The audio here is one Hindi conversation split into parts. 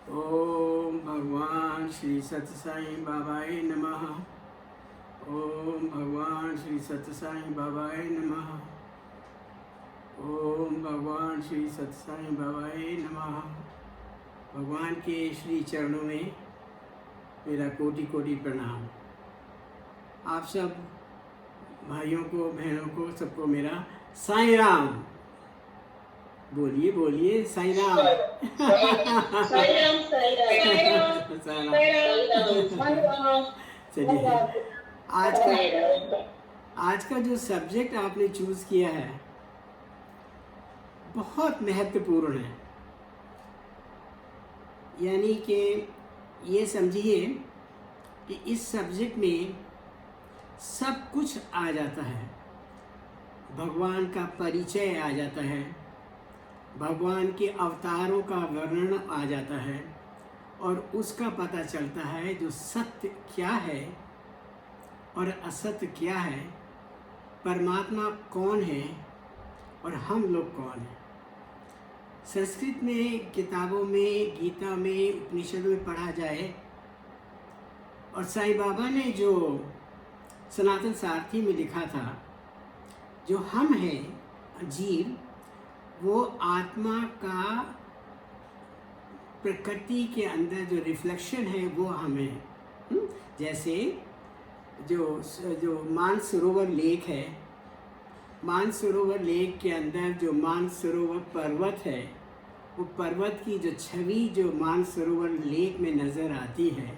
ओम भगवान श्री सत्य साईं बाबाए नमः। ओम भगवान श्री सत्य साईं बाबाए नमः। ओम भगवान श्री सत्य साईं बाबाए नमः। भगवान के श्री चरणों में मेरा कोटि कोटि प्रणाम। आप सब भाइयों को, बहनों को, सबको मेरा साईं राम। बोलिए बोलिए साईं राम। साईं राम, साईं राम, साईं राम। चलिए, आज का जो सब्जेक्ट आपने चूज किया है बहुत महत्वपूर्ण है। यानी कि ये समझिए कि इस सब्जेक्ट में सब कुछ आ जाता है। भगवान का परिचय आ जाता है, भगवान के अवतारों का वर्णन आ जाता है और उसका पता चलता है जो सत्य क्या है और असत्य क्या है, परमात्मा कौन है और हम लोग कौन हैं। संस्कृत में किताबों में, गीता में, उपनिषदों में पढ़ा जाए और साईं बाबा ने जो सनातन सारथी में लिखा था, जो हम हैं जीव, वो आत्मा का प्रकृति के अंदर जो रिफ्लेक्शन है वो हमें, जैसे जो मानसरोवर लेक है, मानसरोवर लेक के अंदर जो मानसरोवर पर्वत है, वो पर्वत की जो छवि जो मानसरोवर लेक में नज़र आती है,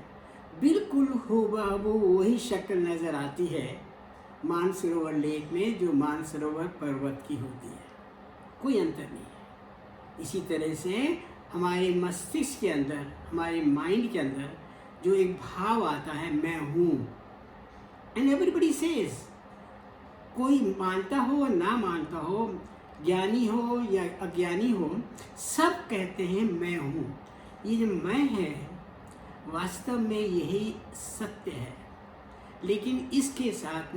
बिल्कुल हूबहू वही शक्ल नज़र आती है मानसरोवर लेक में जो मानसरोवर पर्वत की होती है। कोई अंतर नहीं है। इसी तरह से हमारे मस्तिष्क के अंदर, हमारे माइंड के अंदर जो एक भाव आता है, मैं हूँ, एंड एवरीबडी सेज, कोई मानता हो ना मानता हो, ज्ञानी हो या अज्ञानी हो, सब कहते हैं मैं हूँ। ये जो मैं है वास्तव में यही सत्य है, लेकिन इसके साथ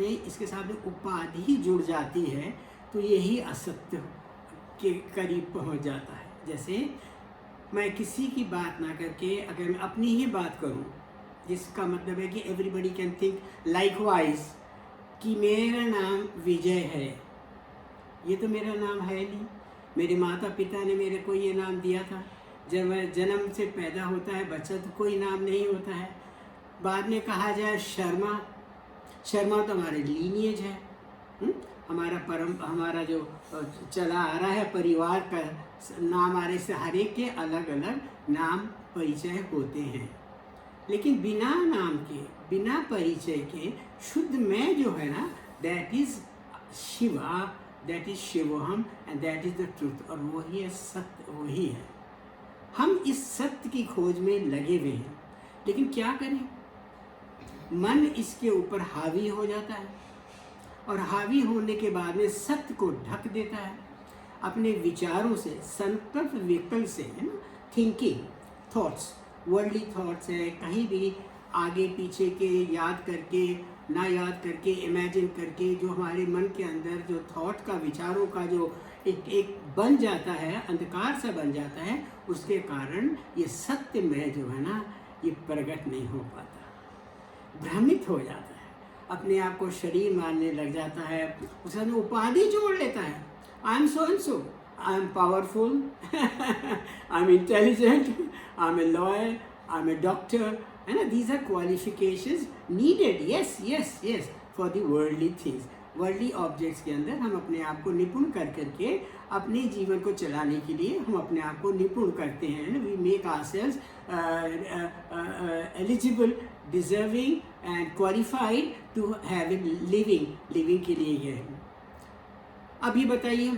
में उपाधि जुड़ जाती है तो यही असत्य के करीब पहुंच जाता है। जैसे मैं किसी की बात ना करके अगर मैं अपनी ही बात करूं, जिसका मतलब है कि एवरीबडी कैन थिंक लाइकवाइज कि मेरा नाम विजय है। ये तो मेरा नाम है नहीं। मेरे माता पिता ने मेरे को ये नाम दिया था। जब मैं जन्म से पैदा होता है बच्चा तो कोई नाम नहीं होता है। बाद में कहा जाए शर्मा, शर्मा तो हमारे लीनिएज है, हमारा जो चला आ रहा है परिवार का नाम आने से हर एक के अलग अलग नाम परिचय होते हैं। लेकिन बिना नाम के, बिना परिचय के शुद्ध मैं जो है ना, that is Shiva, that is Shivoham and that is the truth. और वही है सत्य, वही है। हम इस सत्य की खोज में लगे हुए हैं, लेकिन क्या करें, मन इसके ऊपर हावी हो जाता है और हावी होने के बाद में सत्य को ढक देता है अपने विचारों से, संकल्प विकल्प से, है ना, थिंकिंग, थॉट्स, वर्ल्डली थॉट्स है, कहीं भी आगे पीछे के याद करके, ना याद करके, इमेजिन करके, जो हमारे मन के अंदर जो थॉट का, विचारों का जो एक बन जाता है, अंधकार सा बन जाता है, उसके कारण ये सत्य में जो है ना, ये प्रकट नहीं हो पाता, भ्रमित हो जाता है, अपने आप को शरीर मानने लग जाता है, उसके अंदर उपाधि जोड़ लेता है। I am so and so, I am powerful, I am intelligent, I am a lawyer, I am a doctor, है ना। These are qualifications needed, yes yes yes, for the worldly things. Worldly objects के अंदर हम अपने आप को निपुण कर करके अपने जीवन को चलाने के लिए हम अपने आप को निपुण करते हैं। We make ourselves eligible, deserving and qualified to have a living के लिए ये है। अब ये बताइए,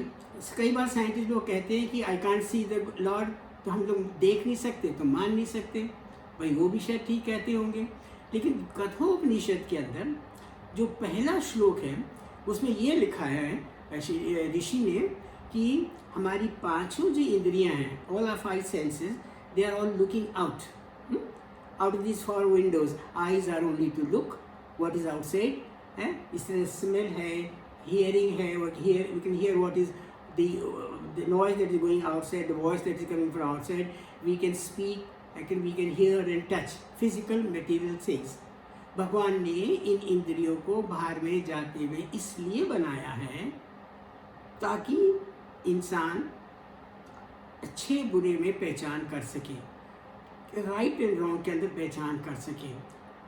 कई बार साइंटिस्ट लोग कहते हैं कि I can't see the Lord, तो हम लोग देख नहीं सकते तो मान नहीं सकते। भाई वो भी शायद ठीक कहते होंगे, लेकिन कठोपनिषद के अंदर जो पहला श्लोक है उसमें ये लिखा है ऋषि ने कि हमारी पांचों जो इंद्रियां हैं, all are five senses, they are all looking out of these four windows. Eyes are only to look what is outside, है, इस तरह स्मेल है, hearing है, what hear, we can hear what is the noise that is going outside, the voice that is coming from outside. We can speak we can hear and touch, physical material things. भगवान ने इन इंद्रियों को बाहर में जाते हुए इसलिए बनाया है ताकि इंसान अच्छे बुरे में पहचान कर सके, राइट एंड रॉन्ग के अंदर पहचान कर सके।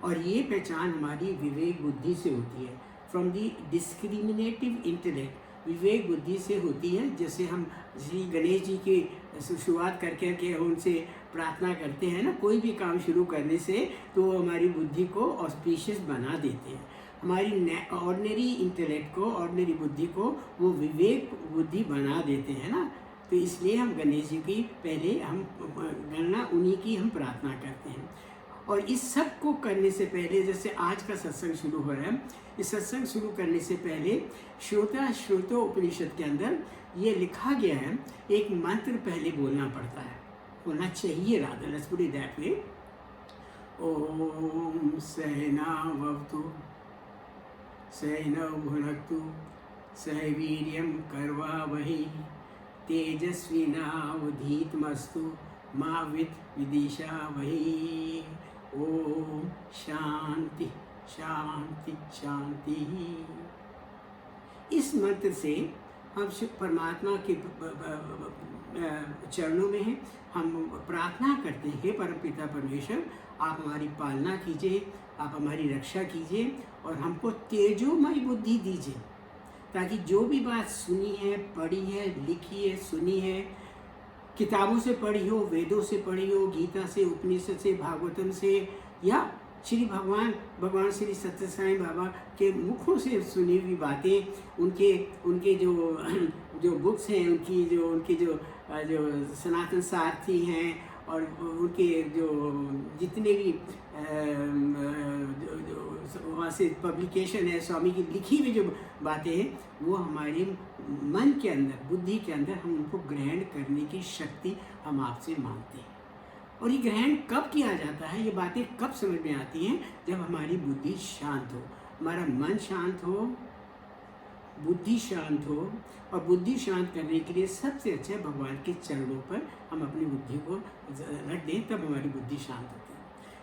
और ये पहचान हमारी विवेक बुद्धि से होती है, फ्रॉम दी डिस्क्रिमिनेटिव इंटेलेक्ट, विवेक बुद्धि से होती है। जैसे हम श्री गणेश जी की शुरुआत करके उनसे प्रार्थना करते हैं ना, कोई भी काम शुरू करने से, तो वो हमारी बुद्धि को ऑस्पिशियस बना देते हैं। हमारी ऑर्डिनरी इंटेलेक्ट को, ऑर्डिनरी बुद्धि को वो विवेक बुद्धि बना देते हैं ना। तो इसलिए हम गणेश जी की पहले हम गणना उन्हीं की हम प्रार्थना करते हैं। और इस सब को करने से पहले, जैसे आज का सत्संग शुरू हो रहा है, इस सत्संग शुरू करने से पहले श्रोतो उपनिषद के अंदर ये लिखा गया है, एक मंत्र पहले बोलना पड़ता है, होना चाहिए Radha, let's put it that way. ओम सहनावतु सहनौ भुनक्तु सह वीर्यं कर्वावहै तेजस्विनावधीतमस्तु मा विद्विषावहै। ओम शांति शांति शांति। इस मंत्र से हम परमात्मा के चरणों में हैं, हम प्रार्थना करते हैं, हे परमपिता परमेश्वर, आप हमारी पालना कीजिए, आप हमारी रक्षा कीजिए और हमको तेजोमय बुद्धि दीजिए, ताकि जो भी बात सुनी है, पढ़ी है, लिखी है, सुनी है, किताबों से पढ़ी हो, वेदों से पढ़ी हो, गीता से, उपनिषद से, भागवतम से, या श्री भगवान श्री सत्य साईं बाबा के मुखों से सुनी हुई बातें, उनके जो बुक्स हैं, उनकी जो सनातन सारथी हैं, और उनके जो जितने भी वहाँ से पब्लिकेशन है, स्वामी की लिखी हुई जो बातें हैं, वो हमारे मन के अंदर, बुद्धि के अंदर, हम उनको ग्रहण करने की शक्ति हम आपसे मांगते हैं। और ये ग्रहण कब किया जाता है, ये बातें कब समझ में आती हैं, जब हमारी बुद्धि शांत हो, हमारा मन शांत हो, बुद्धि शांत हो। और बुद्धि शांत करने के लिए सबसे अच्छा भगवान के चरणों पर हम अपनी बुद्धि को रख दें, तब हमारी बुद्धि शांत होती है।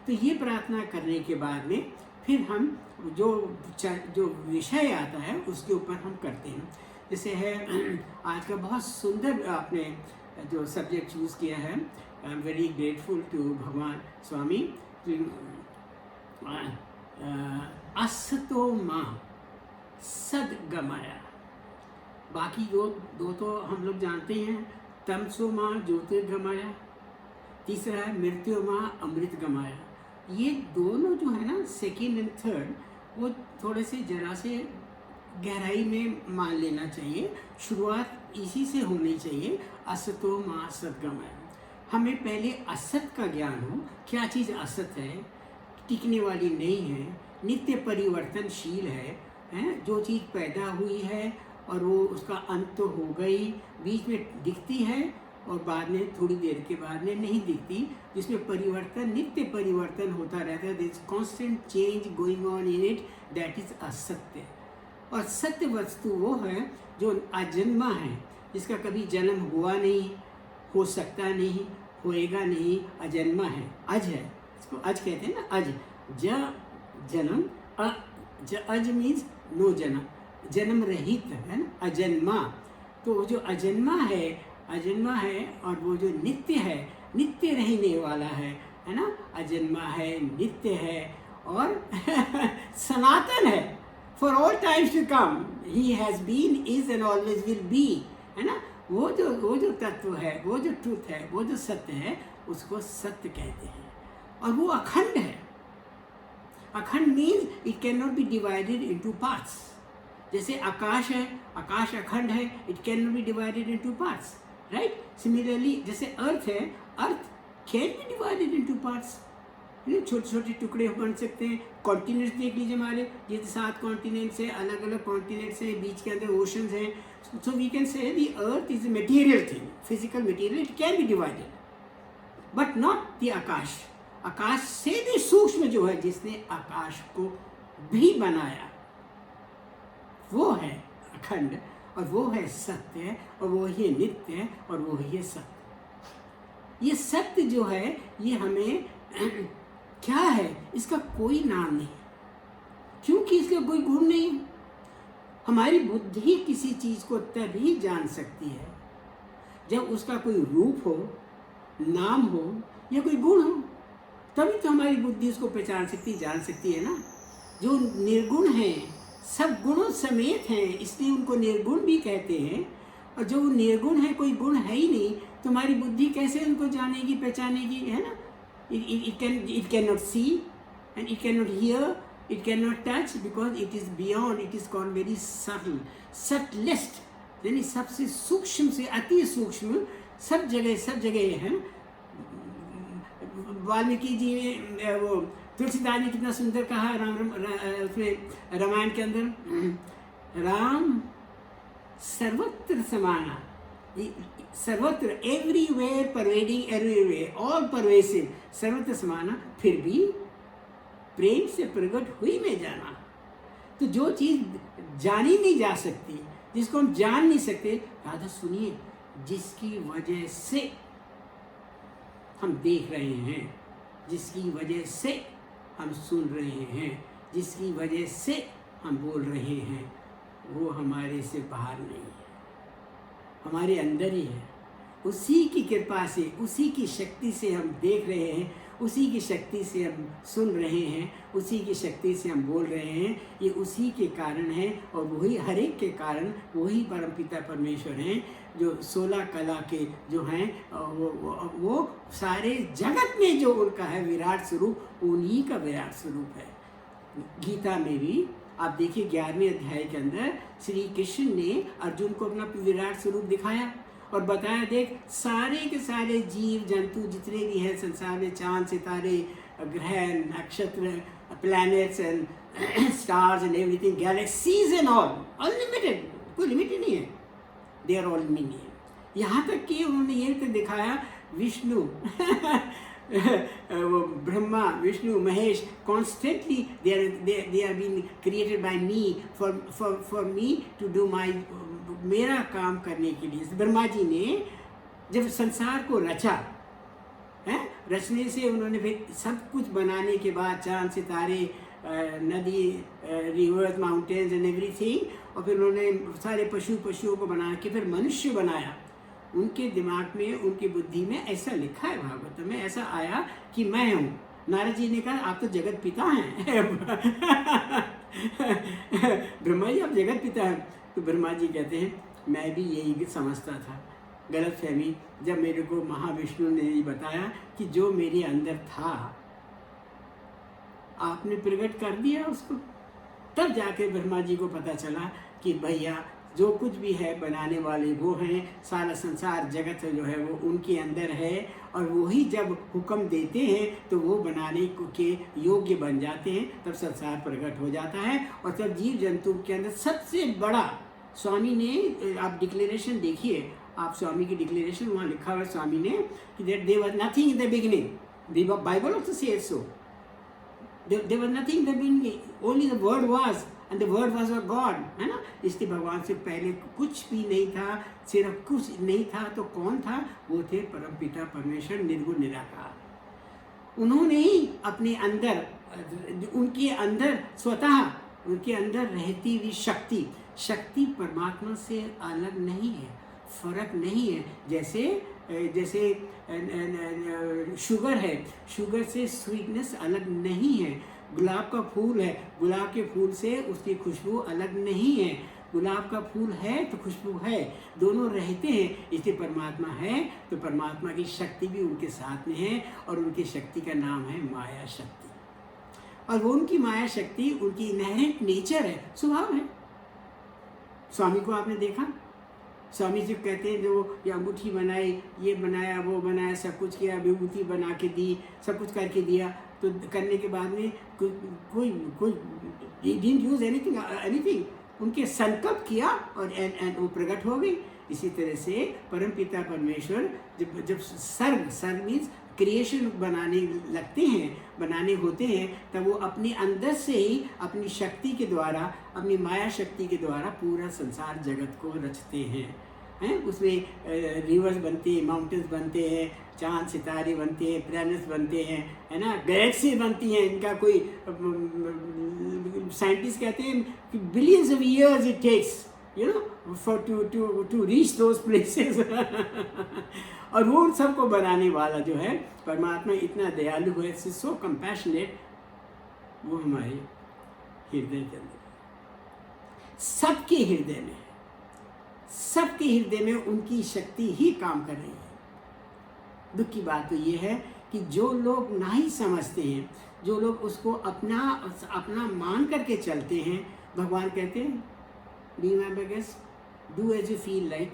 तो ये प्रार्थना करने के बाद में फिर हम जो विषय आता है उसके ऊपर हम करते हैं। जैसे है आज का बहुत सुंदर आपने जो सब्जेक्ट चूज़ किया है, I am very grateful to भगवान स्वामी। असतो माँ सद्गमया, बाकी दो तो हम लोग जानते हैं, तमसो माँ ज्योतिर्गमया, तीसरा है मृत्यु माँ अमृत गमाया। ये दोनों जो है ना, सेकेंड एंड थर्ड, वो थोड़े से जरा से गहराई में मान लेना चाहिए। शुरुआत इसी से होनी चाहिए, असतो माँ सद्गमया। हमें पहले असत का ज्ञान हो, क्या चीज़ असत है, टिकने वाली नहीं है, नित्य परिवर्तनशील है, जो चीज़ पैदा हुई है और वो उसका अंत तो हो गई, बीच में दिखती है और बाद में थोड़ी देर के बाद में नहीं दिखती, जिसमें परिवर्तन, नित्य परिवर्तन होता रहता है, this constant change going on in it, that is असत्य। और सत्य वस्तु वो है जो अजन्मा है, जिसका कभी जन्म हुआ नहीं, हो सकता नहीं, होएगा नहीं, अजन्मा है, अज है, इसको अज कहते हैं ना, अज, जन्म, अज मीन्स नो जन्म, जन्म रहित है ना, अजन्मा। तो वो जो अजन्मा है और वो जो नित्य है, नित्य रहने वाला है ना, अजन्मा है, नित्य है और सनातन है, for all times to come, he has been, is and always will be, है ना। वो जो तत्व है, वो जो ट्रूथ है, वो जो सत्य है, उसको सत्य कहते हैं। और वो अखंड है। अखंड means it can not be divided into parts. जैसे आकाश है, आकाश अखंड है, it can not be divided into parts, right. Similarly जैसे अर्थ है, earth can be divided into parts, छोटे छोटे टुकड़े बन सकते हैं। कॉन्टिनेंट्स देख लीजिए, हमारे ये 7 कॉन्टिनेंट्स हैं, अलग अलग कॉन्टिनेंट्स हैं, बीच के अंदर ओशंस हैं। So we can say the earth is a material thing, physical material, it can be divided but not the akash. आकाश से भी सूक्ष्म जो है, जिसने आकाश को भी बनाया, वो है अखंड और वो है सत्य और वो ही नित्य है और वो ही है सत्य। ये सत्य जो है ये हमें क्या है, इसका कोई नाम नहीं, क्योंकि इसका कोई गुण नहीं। हमारी बुद्धि किसी चीज़ को तभी जान सकती है जब उसका कोई रूप हो, नाम हो या कोई गुण हो, तभी तो हमारी बुद्धि उसको पहचान सकती, जान सकती है ना। जो निर्गुण हैं सब गुणों समेत हैं, इसलिए उनको निर्गुण भी कहते हैं। और जो निर्गुण है, कोई गुण है ही नहीं, तो हमारी बुद्धि कैसे उनको जानेगी, पहचानेगी, है ना। It cannot see and it cannot hear, it cannot touch because it is beyond, it is called very subtle, subtlest, यानी सबसे सूक्ष्म से अति सूक्ष्म सब जगह है। वाल्मीकि जी ने वो तुलसीदास ने कितना सुंदर कहा उसमें रामायण के अंदर, राम सर्वत्र समाना, सर्वत्र, everywhere pervading, everywhere, all pervasive, सर्वत्र समाना, फिर भी प्रेम से प्रकट हुई में जाना। तो जो चीज़ जानी नहीं जा सकती, जिसको हम जान नहीं सकते, राधा सुनिए, जिसकी वजह से हम देख रहे हैं, जिसकी वजह से हम सुन रहे हैं, जिसकी वजह से हम बोल रहे हैं, वो हमारे से बाहर नहीं है, हमारे अंदर ही है। उसी की कृपा से, उसी की शक्ति से हम देख रहे हैं, उसी की शक्ति से हम सुन रहे हैं, उसी की शक्ति से हम बोल रहे हैं। ये उसी के कारण है, और वही हर एक के कारण वही परमपिता परमेश्वर हैं, जो 16 कला के जो हैं वो सारे जगत में जो उनका है विराट स्वरूप, उन्हीं का विराट स्वरूप है। गीता में भी आप देखिए 11वें अध्याय के अंदर श्री कृष्ण ने अर्जुन को अपना विराट स्वरूप दिखाया और बताया, देख सारे के सारे जीव जंतु जितने भी हैं संसार में, चांद सितारे, ग्रह, नक्षत्र, planets and stars and everything, galaxies and all, unlimited, कोई लिमिट ही नहीं है, दे आर ऑल मीनिंग। यहाँ तक कि उन्होंने ये तक दिखाया विष्णु वो Brahma, Vishnu, Mahesh, constantly they are being created by me for me to do my, मेरा काम करने के लिए। ब्रह्मा जी ने जब संसार को रचा है, रचने से उन्होंने फिर सब कुछ बनाने के बाद चांद सितारे, नदी, रिवर्स, माउंटेन्स एंड एवरीथिंग, और फिर उन्होंने सारे पशुओं को बना के फिर मनुष्य बनाया। उनके दिमाग में, उनकी बुद्धि में ऐसा लिखा है भागवत में, ऐसा आया कि मैं हूँ। नारद जी ने कहा आप तो जगत पिता हैं ब्रह्मा जी आप जगत पिता हैं। तो ब्रह्मा जी कहते हैं मैं भी यही समझता था, गलत फहमी, जब मेरे को महाविष्णु ने ये बताया कि जो मेरे अंदर था आपने प्रकट कर दिया उसको, तब जाके ब्रह्मा जी को पता चला कि भैया जो कुछ भी है बनाने वाले वो हैं, सारा संसार जगत जो है वो उनके अंदर है, और वही जब हुक्म देते हैं तो वो बनाने के योग्य बन जाते हैं, तब संसार प्रकट हो जाता है। और तब जीव जंतु के अंदर सबसे बड़ा, स्वामी ने, आप डिक्लेरेशन देखिए, आप स्वामी की डिक्लेरेशन वहाँ लिखा हुआ स्वामी ने कि that there was nothing in the beginning, the Bible also says so, there was nothing in the beginning, only the word was and the word was God, है ना। इसलिए भगवान से पहले कुछ भी नहीं था, सिर्फ कुछ नहीं था तो कौन था, वो थे परमपिता परमेश्वर, निर्गुण निराकार। उन्होंने ही अपने अंदर, उनके अंदर स्वतः, उनके अंदर रहती हुई शक्ति परमात्मा से अलग नहीं है, फर्क नहीं है। जैसे शुगर है, शुगर से स्वीटनेस अलग नहीं है। गुलाब का फूल है, गुलाब के फूल से उसकी खुशबू अलग नहीं है। गुलाब का फूल है तो खुशबू है, दोनों रहते हैं। इसलिए परमात्मा है तो परमात्मा की शक्ति भी उनके साथ में है, और उनकी शक्ति का नाम है माया शक्ति। और वो उनकी माया शक्ति उनकी इनहेरेंट नेचर है, स्वभाव है। स्वामी को आपने देखा, स्वामी जी कहते हैं जो ये अंगूठी बनाई, ये बनाया, वो बनाया, सब कुछ किया, विभूति बना के दी, सब कुछ करके दिया, तो करने के बाद में कोई डिडंट यूज एनीथिंग, उनके संकल्प किया और वो प्रकट हो गई। इसी तरह से परमपिता परमेश्वर जब सर्ग मीन्स क्रिएशन बनाने लगते हैं, बनाने होते हैं, तब वो अपने अंदर से ही अपनी शक्ति के द्वारा, अपनी माया शक्ति के द्वारा पूरा संसार जगत को रचते हैं। हैं, उसमें रिवर्स बनती है, माउंटेन्स बनते हैं, चांद सितारे बनते हैं, प्लैनेट्स बनते हैं, है ना, गैलेक्सी बनती हैं। इनका कोई साइंटिस्ट कहते हैं कि billions of years it takes for to reach those places और वो उन सबको बनाने वाला जो है परमात्मा इतना दयालु है, सो कंपैशनेट, वो हमारे हृदय के अंदर, सबके हृदय में, सबके हृदय में उनकी शक्ति ही काम कर रही है। दुख की बात तो ये है कि जो लोग ना ही समझते हैं, जो लोग उसको अपना मान करके चलते हैं, भगवान कहते हैं be my biggest, do as you feel like,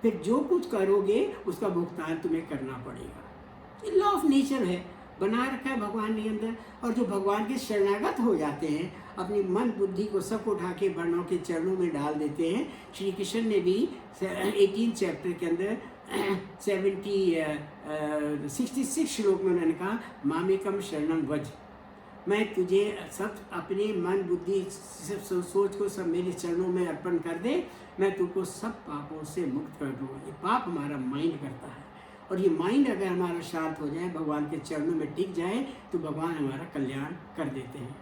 फिर जो कुछ करोगे उसका भुगतान तुम्हें करना पड़ेगा। ये लॉ ऑफ नेचर है, बना रखा है भगवान ने अंदर। और जो भगवान के शरणागत हो जाते हैं, अपनी मन बुद्धि को सब उठा के वर्णों के चरणों में डाल देते हैं। श्री कृष्ण ने भी 18 चैप्टर के अंदर 66 श्लोक में उन्होंने कहा मामेकम शरणम व्रज, मैं तुझे सब अपने मन बुद्धि सब सोच को सब मेरे चरणों में अर्पण कर दे, मैं तुमको सब पापों से मुक्त कर दूँ। ये पाप हमारा माइंड करता है, और ये माइंड अगर हमारा शांत हो जाए, भगवान के चरणों में टिक जाए, तो भगवान हमारा कल्याण कर देते हैं।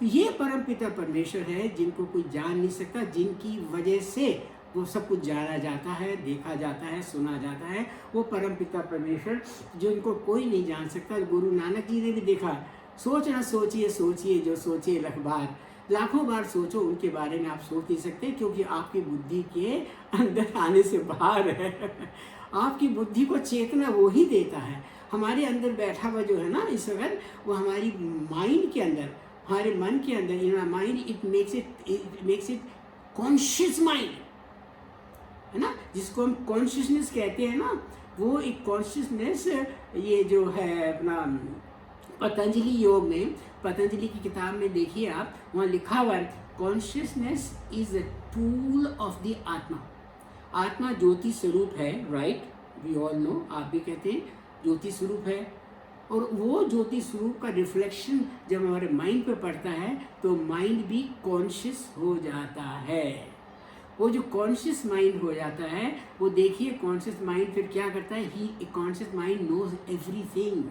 तो ये परमपिता परमेश्वर है जिनको कोई जान नहीं सकता, जिनकी वजह से वो सब कुछ जाना जाता है, देखा जाता है, सुना जाता है। वो परमपिता परमेश्वर जो इनको कोई नहीं जान सकता। गुरु नानक जी ने भी देखा, सोचना सोचिए सोचिए जो सोचिए लख बार, लाखों बार सोचो, उनके बारे में आप सोच नहीं सकते, क्योंकि आपकी बुद्धि के अंदर आने से बाहर है। आपकी बुद्धि को चेतना वो ही देता है। हमारे अंदर बैठा हुआ जो है ना इस वक्त, वो हमारी माइंड के अंदर, हमारे मन के अंदर, in mind it makes it conscious mind, है ना, जिसको हम कॉन्शियसनेस कहते हैं ना, वो एक कॉन्शियसनेस, ये जो है अपना पतंजलि योग में, पतंजलि की किताब में देखिए आप, वहाँ लिखा हुआ है consciousness is a tool of the आत्मा। आत्मा ज्योति स्वरूप है, राइट, वी ऑल नो, आप भी कहते हैं ज्योति स्वरूप है। और वो ज्योति स्वरूप का रिफ्लेक्शन जब हमारे माइंड पे पड़ता है तो माइंड भी कॉन्शियस हो जाता है। वो जो कॉन्शियस माइंड हो जाता है, वो देखिए कॉन्शियस माइंड फिर क्या करता है, ही कॉन्शियस माइंड नोज एवरीथिंग।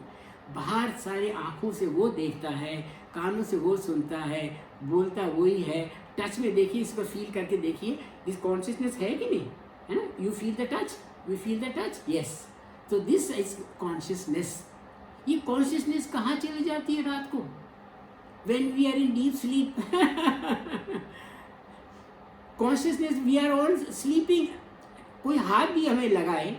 बाहर सारे आँखों से वो देखता है, कानों से वो सुनता है, बोलता वही है, टच में देखिए, इसको फील करके देखिए, दिस कॉन्शियसनेस है कि नहीं, है ना, you feel the touch, we feel the touch, yes, तो दिस इज कॉन्शियसनेस। ये कॉन्शियसनेस कहाँ चली जाती है रात को, when we are in deep sleep. Consciousness, we are all sleeping. कोई हाथ भी हमें लगाए,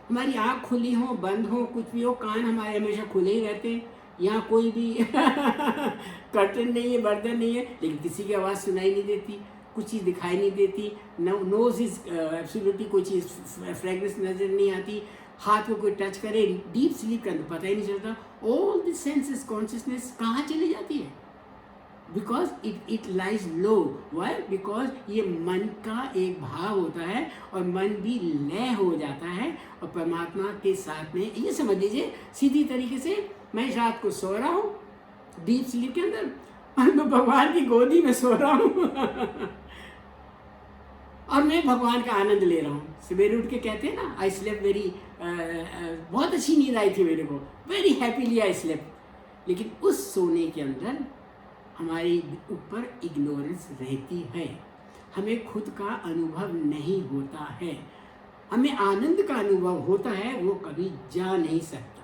हमारी आँख खुली हो, बंद हो, कुछ भी हो, कान हमारे हमेशा खुले ही रहते हैं, यहाँ कोई भी कर्टन नहीं है, बर्तन नहीं है, लेकिन किसी की आवाज़ सुनाई नहीं देती, कुछ चीज़ दिखाई नहीं देती, नोज इज एब्सोल्युटली कोई चीज़ फ्रेगनेंस नजर नहीं आती, हाथ को कोई टच करे, डीप स्लीप का पता ही नहीं चलता। ऑल दिस सेंसेस कॉन्शियसनेस कहाँ चली जाती है, because it lies low. Why? Because ये मन का एक भाव होता है और मन भी लय हो जाता है और परमात्मा के साथ में, ये समझ लीजिए सीधी तरीके से, मैं रात को सो रहा हूँ डीप स्लीप के अंदर और मैं भगवान की गोदी में सो रहा हूँ और मैं भगवान का आनंद ले रहा हूँ। सवेरे उठ के कहते हैं ना, आई स्लेप वेरी, बहुत अच्छी नींद आई थी मेरे को, वेरी हैप्पीली आई स्लेप। लेकिन उस सोने के अंदर हमारे ऊपर इग्नोरेंस रहती है, हमें खुद का अनुभव नहीं होता है, हमें आनंद का अनुभव होता है, वो कभी जा नहीं सकता,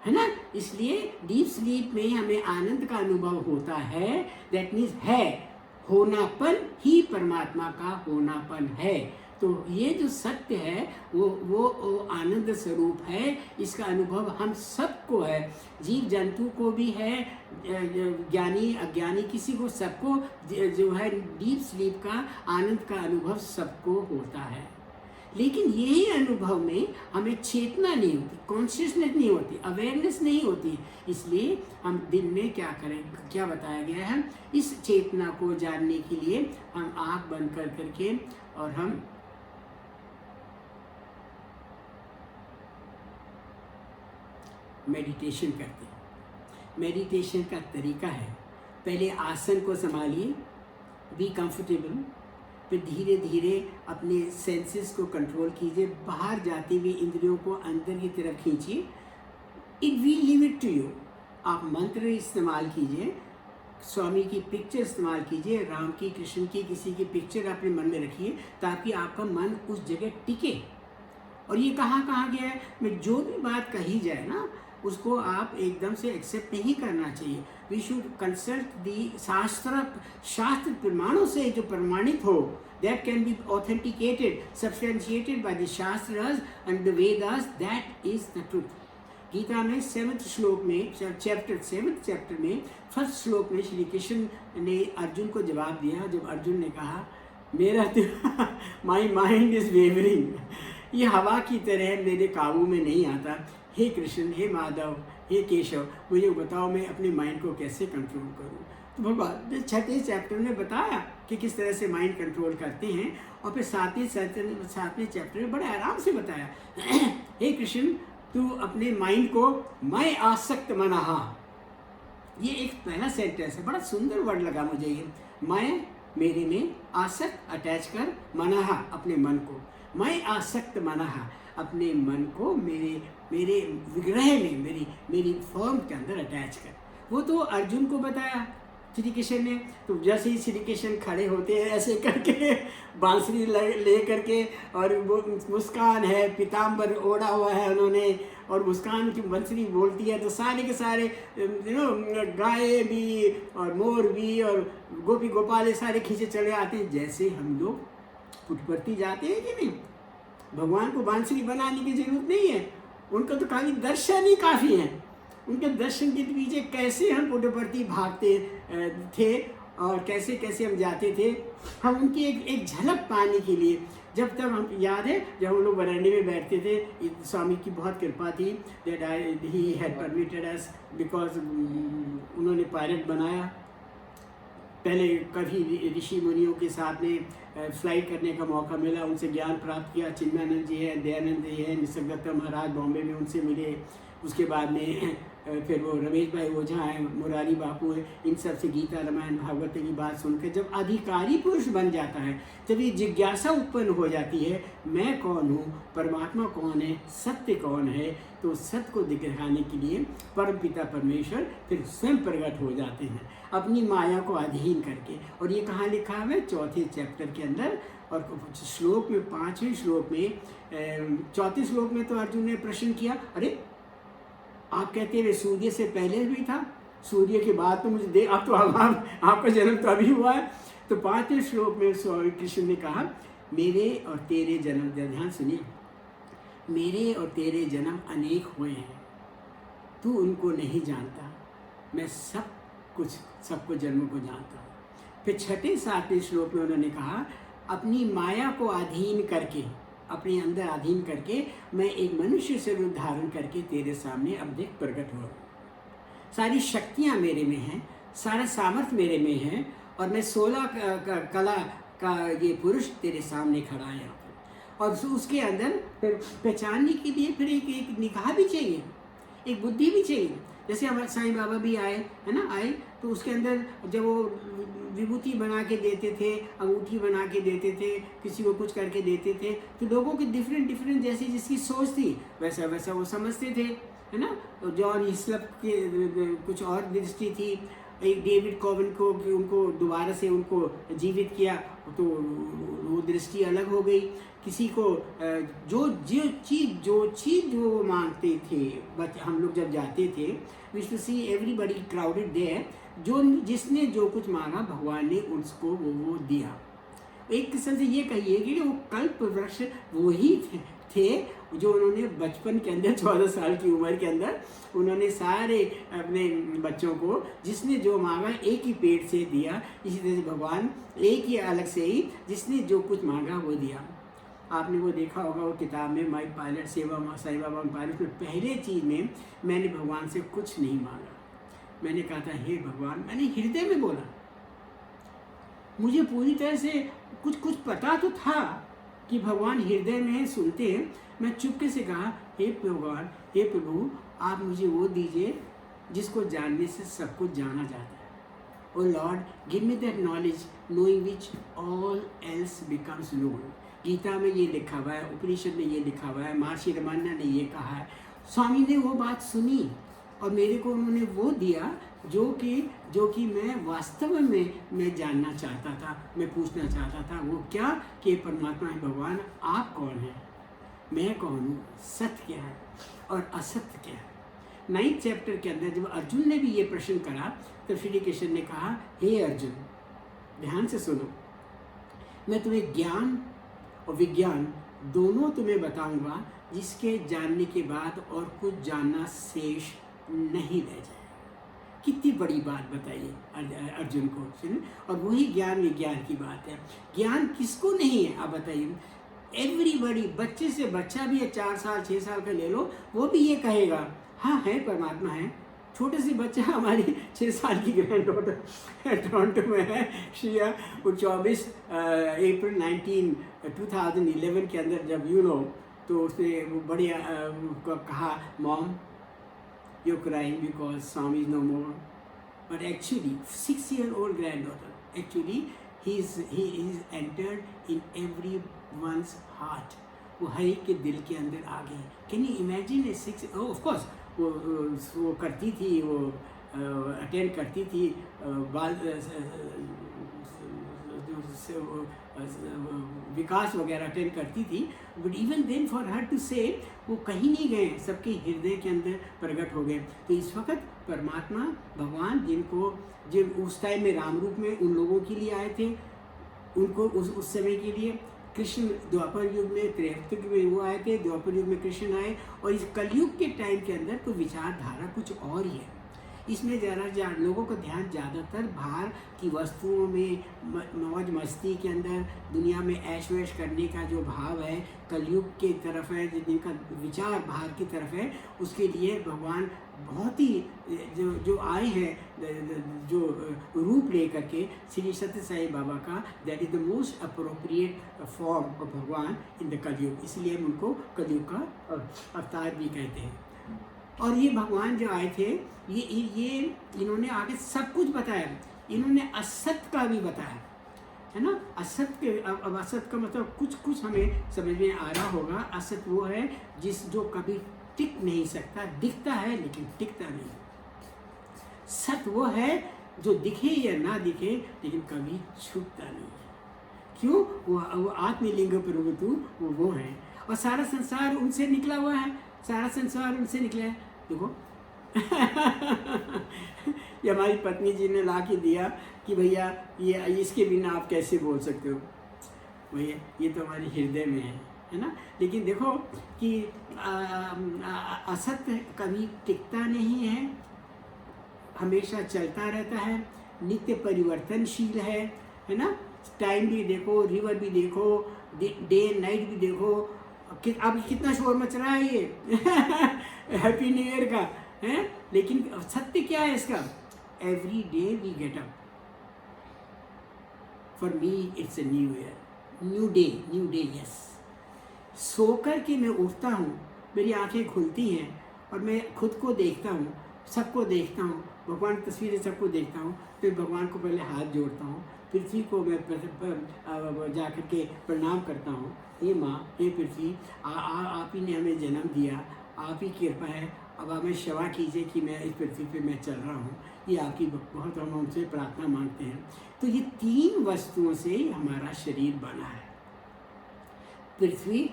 है ना। इसलिए डीप स्लीप में हमें आनंद का अनुभव होता है, दैट मीन्स है, होनापन ही परमात्मा का होनापन है। तो ये जो सत्य है वो आनंद स्वरूप है, इसका अनुभव हम सबको है, जीव जंतु को भी है, ज्ञानी अज्ञानी किसी को, सबको जो है डीप स्लीप का आनंद का अनुभव सबको होता है। लेकिन यही अनुभव में हमें चेतना नहीं होती, कॉन्शियसनेस नहीं होती, अवेयरनेस नहीं होती। इसलिए हम दिन में क्या करें, क्या बताया गया है, इस चेतना को जानने के लिए हम आँख बंद कर करके और हम मेडिटेशन करते हैं। मेडिटेशन का तरीका है, पहले आसन को संभालिए, बी कंफर्टेबल, फिर धीरे धीरे अपने सेंसेस को कंट्रोल कीजिए, बाहर जाती हुई इंद्रियों को अंदर की तरफ खींचिए। It will leave it to you. आप मंत्र इस्तेमाल कीजिए, स्वामी की पिक्चर इस्तेमाल कीजिए, राम की, कृष्ण की, किसी की पिक्चर अपने मन में रखिए ताकि आपका मन उस जगह टिके। और ये कहाँ कहाँ गया है, मैं जो भी बात कही जाए ना उसको आप एकदम से एक्सेप्ट नहीं करना चाहिए। वी शुड कंसल्ट दी शास्त्र प्रमाणों से जो प्रमाणित हो, that can be authenticated, substantiated by the Shastras and the Vedas, that is the truth. Gita में 7th श्लोक में, सेवन्थ चैप्टर में 1st श्लोक में श्री कृष्ण ने अर्जुन को जवाब दिया। जब अर्जुन ने कहा मेरा माई माइंड इज वेवरिंग, ये हवा की तरह मेरे काबू में नहीं आता, हे कृष्ण, हे माधव, हे केशव, मुझे बताओ मैं अपने माइंड को कैसे कंट्रोल करूं। तो भगवान ने 6ठे चैप्टर में बताया कि किस तरह से माइंड कंट्रोल करते हैं, और फिर 7वें चैप्टर में बड़े आराम से बताया हे कृष्ण, तू अपने माइंड को मैं आसक्त मनहा, ये एक पहला सेंटेंस है, बड़ा सुंदर वर्ड लगा मुझे ये, मैं मेरे में आसक्त अटैच कर, मनहा अपने मन को, मैं आसक्त मनहा अपने मन को मेरे विग्रह में, मेरी फॉर्म के अंदर अटैच कर। वो तो अर्जुन को बताया श्री कृष्ण ने। तो जैसे ही श्री कृष्ण खड़े होते हैं ऐसे करके बांसुरी ले करके, और वो मुस्कान है, पीताम्बर ओढ़ा हुआ है उन्होंने, और मुस्कान की बंसुरी बोलती है तो सारे के सारे गाय भी और मोर भी और गोपी गोपाल सारे खींचे चले आते हैं। जैसे हम लोग पुटपर्ती जाते हैं कि नहीं, भगवान को बांसुरी बनाने की जरूरत नहीं है, उनका तो खाली दर्शन ही काफ़ी है। उनके दर्शन के पीछे कैसे हम पुटपर्ती भागते थे और कैसे कैसे हम जाते थे, हम उनकी एक झलक पाने के लिए। जब तक हम याद है जब हम लोग बरांडे में बैठते थे, स्वामी की बहुत कृपा थी, that he had permitted us, because उन्होंने पायलट बनाया। पहले कभी ऋषि मुनियों के साथ में फ्लाइट करने का मौका मिला, उनसे ज्ञान प्राप्त किया। चिन्मयानंद जी है, दयानंद जी है, निसर्गदत्ता महाराज बॉम्बे में, उनसे मिले। उसके बाद में फिर वो रमेश भाई ओझा हैं, मुरारी बापू है, इन सब से गीता रामायण भागवत की बात सुनकर जब अधिकारी पुरुष बन जाता है, जब ये जिज्ञासा उत्पन्न हो जाती है मैं कौन हूँ, परमात्मा कौन है, सत्य कौन है, तो सत्य को दिखाने के लिए परमपिता परमेश्वर फिर स्वयं प्रकट हो जाते हैं अपनी माया को अधीन करके। और ये कहाँ लिखा है 4थे चैप्टर के अंदर, और श्लोक में 5वें श्लोक में 4थे श्लोक में तो अर्जुन ने प्रश्न किया, अरे आप कहते हैं सूर्य से पहले भी था, सूर्य के बाद तो मुझे दे, आप तो आपका जन्म तो अभी हुआ है। तो 5वें श्लोक में स्वामी कृष्ण ने कहा मेरे और तेरे जन्म, ध्यान सुनिए, मेरे और तेरे जन्म अनेक हुए हैं, तू उनको नहीं जानता, मैं सबको जन्म को जानता हूँ। फिर 6ठे 7वें श्लोक में उन्होंने कहा अपनी माया को अधीन करके, अपने अंदर अधीन करके मैं एक मनुष्य से रूप धारण करके तेरे सामने अब देख प्रकट हो रहा हूँ। सारी शक्तियाँ मेरे में हैं, सारा सामर्थ्य मेरे में है, और मैं 16 कला का ये पुरुष तेरे सामने खड़ा है। और उसके अंदर फिर पहचानने के लिए फिर एक निगाह भी चाहिए, एक बुद्धि भी चाहिए। जैसे हमारे साईं बाबा भी आए, है ना, आए तो उसके अंदर जब वो विभूति बना के देते थे, अंगूठी बना के देते थे, किसी को कुछ करके देते थे, तो लोगों की डिफरेंट जैसी जिसकी सोच थी वैसा वो समझते थे, है ना। जॉन हिस्लप के कुछ और दृष्टि थी, एक डेविड कॉवन को उनको दोबारा से उनको जीवित किया तो वो दृष्टि अलग हो गई। किसी को जो चीज़ वो मांगते थे, हम लोग जब जाते थे we to see everybody crowded there, जिसने जो कुछ मांगा भगवान ने उसको वो दिया। एक किस्म से ये कहिए कि वो कल्प वृक्ष वो ही थे जो उन्होंने बचपन के अंदर 14 साल की उम्र के अंदर उन्होंने सारे अपने बच्चों को जिसने जो मांगा एक ही पेट से दिया। इसी तरह से भगवान एक ही अलग से ही जिसने जो कुछ मांगा वो दिया। आपने वो देखा होगा वो किताब में माई पायलट सेवा साईं बाबा पायलट में पहले चीज़ में मैंने भगवान से कुछ नहीं मांगा। मैंने कहा था हे भगवान, मैंने हृदय में बोला, मुझे पूरी तरह से कुछ पता तो था कि भगवान हृदय में सुनते हैं। मैं चुपके से कहा हे भगवान, हे प्रभु, आप मुझे वो दीजिए जिसको जानने से सब कुछ जाना जाता है। O Lord give me that knowledge knowing which all else becomes known. Gita में ये लिखा हुआ है, उपनिषद में ये लिखा हुआ है, महर्षि रमन्ना ने ये कहा है। स्वामी ने वो बात सुनी और मेरे को उन्होंने वो दिया जो कि मैं वास्तव में मैं जानना चाहता था, मैं पूछना चाहता था। वो क्या कि परमात्मा है, भगवान आप कौन हैं, मैं कौन हूँ, सत्य क्या है और असत्य क्या है। 9th चैप्टर के अंदर जब अर्जुन ने भी ये प्रश्न करा तो श्री कृष्ण ने कहा, हे अर्जुन ध्यान से सुनो, मैं तुम्हें ज्ञान और विज्ञान दोनों तुम्हें बताऊंगा जिसके जानने के बाद और कुछ जानना शेष नहीं रह जाए। कितनी बड़ी बात बताइए अर्जुन को, सुनिए। और वही ज्ञान विज्ञान की बात है। ज्ञान किसको नहीं है आप बताइए। एवरीबॉडी, बच्चे से बच्चा भी है, 4 साल 6 साल का ले लो, वो भी ये कहेगा हाँ है, परमात्मा है। छोटे से बच्चा, हमारी 6 साल की ग्रैंड डॉटर टोरंटो में है, श्रिया, वो 24 अप्रैल 2011 के अंदर जब तो उसने वो बढ़िया कहा, mom you crying because Swami is no more. But actually 6-year-old granddaughter, actually he is entered in everyone's heart। वो हर एक के दिल के अंदर आ गए। Can you imagine A 6, of course वो करती थी, वो अटेंड करती थी बाल विकास वगैरह अटेंड करती थी। But even then for her to say वो कहीं नहीं गए, सबके हृदय के अंदर प्रकट हो गए। तो इस वक्त परमात्मा भगवान जिन उस टाइम में राम रूप में उन लोगों के लिए आए थे, उनको उस समय के लिए कृष्ण द्वापर युग में, त्रेता युग में वो आए थे, द्वापर युग में कृष्ण आए, और इस कलयुग के टाइम के अंदर तो विचारधारा कुछ और ही है। इसमें ज़रा लोगों का ध्यान ज़्यादातर बाहर की वस्तुओं में, मौज मस्ती के अंदर, दुनिया में ऐश वैश करने का जो भाव है कलयुग की तरफ है, जिनका विचार बाहर की तरफ है, उसके लिए भगवान बहुत ही जो आए हैं, जो रूप ले करके श्री सत्य साई बाबा का, that is the most appropriate form of भगवान इन द कलयुग। इसलिए हम उनको कलयुग का अवतार भी कहते हैं। और ये भगवान जो आए थे, ये इन्होंने आगे सब कुछ बताया। इन्होंने असत्य का भी बताया, है ना। असत्य, अब असत्य का मतलब कुछ हमें समझ में आ रहा होगा। असत्य वो है जो कभी टिक नहीं सकता, दिखता है लेकिन टिकता नहीं। सत्य वो है जो दिखे या ना दिखे लेकिन कभी छूटता नहीं है। क्यों? वो आत्मलिंग प्रभुतु वो है, और सारा संसार उनसे निकला हुआ है, सारा संसार उनसे निकला है। देखो ये हमारी पत्नी जी ने ला के दिया कि भैया ये इसके बिना आप कैसे बोल सकते हो। भैया ये तो हमारे हृदय में है ना। लेकिन देखो कि असत्य कभी टिकता नहीं है, हमेशा चलता रहता है, नित्य परिवर्तनशील है ना। टाइम भी देखो, रिवर भी देखो, डे एंड नाइट भी देखो। अब कितना शोर मच रहा है ये हैप्पी न्यू ईयर का है। लेकिन सत्य क्या है इसका? Every day we get up, for me it's a new year, new day yes. सो कर के मैं उठता हूँ, मेरी आंखें खुलती हैं और मैं खुद को देखता हूँ, सबको देखता हूँ, भगवान की तस्वीरें सबको देखता हूँ। फिर भगवान को पहले हाथ जोड़ता हूँ, पृथ्वी को मैं जा कर के प्रणाम करता हूँ। हे माँ, हे पृथ्वी, आप ही ने हमें जन्म दिया, आप ही की कृपा है, अब हमें क्षमा कीजिए कि मैं इस पृथ्वी पे मैं चल रहा हूँ। ये आपकी बहुत हम उनसे प्रार्थना मांगते हैं। तो ये 3 वस्तुओं से हमारा शरीर बना है, पृथ्वी,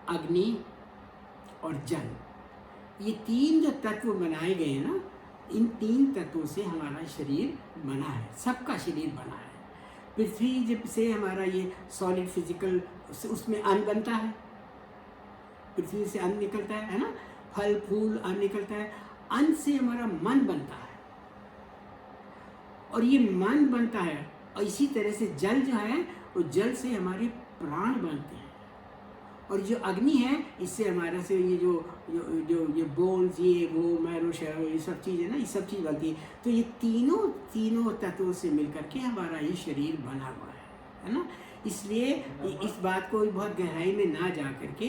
अग्नि और जल। ये 3 जो तत्व बनाए गए हैं ना, इन 3 तत्वों से हमारा शरीर बना है, सबका शरीर बना है। पृथ्वी जब से हमारा ये सॉलिड फिजिकल, उसमें अन्न बनता है, पृथ्वी से अन्न निकलता है ना, फल फूल अन्न निकलता है। अन्न से हमारा मन बनता है, और ये मन बनता है। और इसी तरह से जल जो है, वो जल से हमारे प्राण बनते हैं। और जो अग्नि है, इससे हमारा से ये जो बोन्स, ये वो मैरो शैरो, ये सब चीज़ है ना, ये सब चीज़ बनती है। तो ये तीनों तत्वों से मिलकर के हमारा ये शरीर बना हुआ है ना। इसलिए इस बात को बहुत गहराई में ना जा करके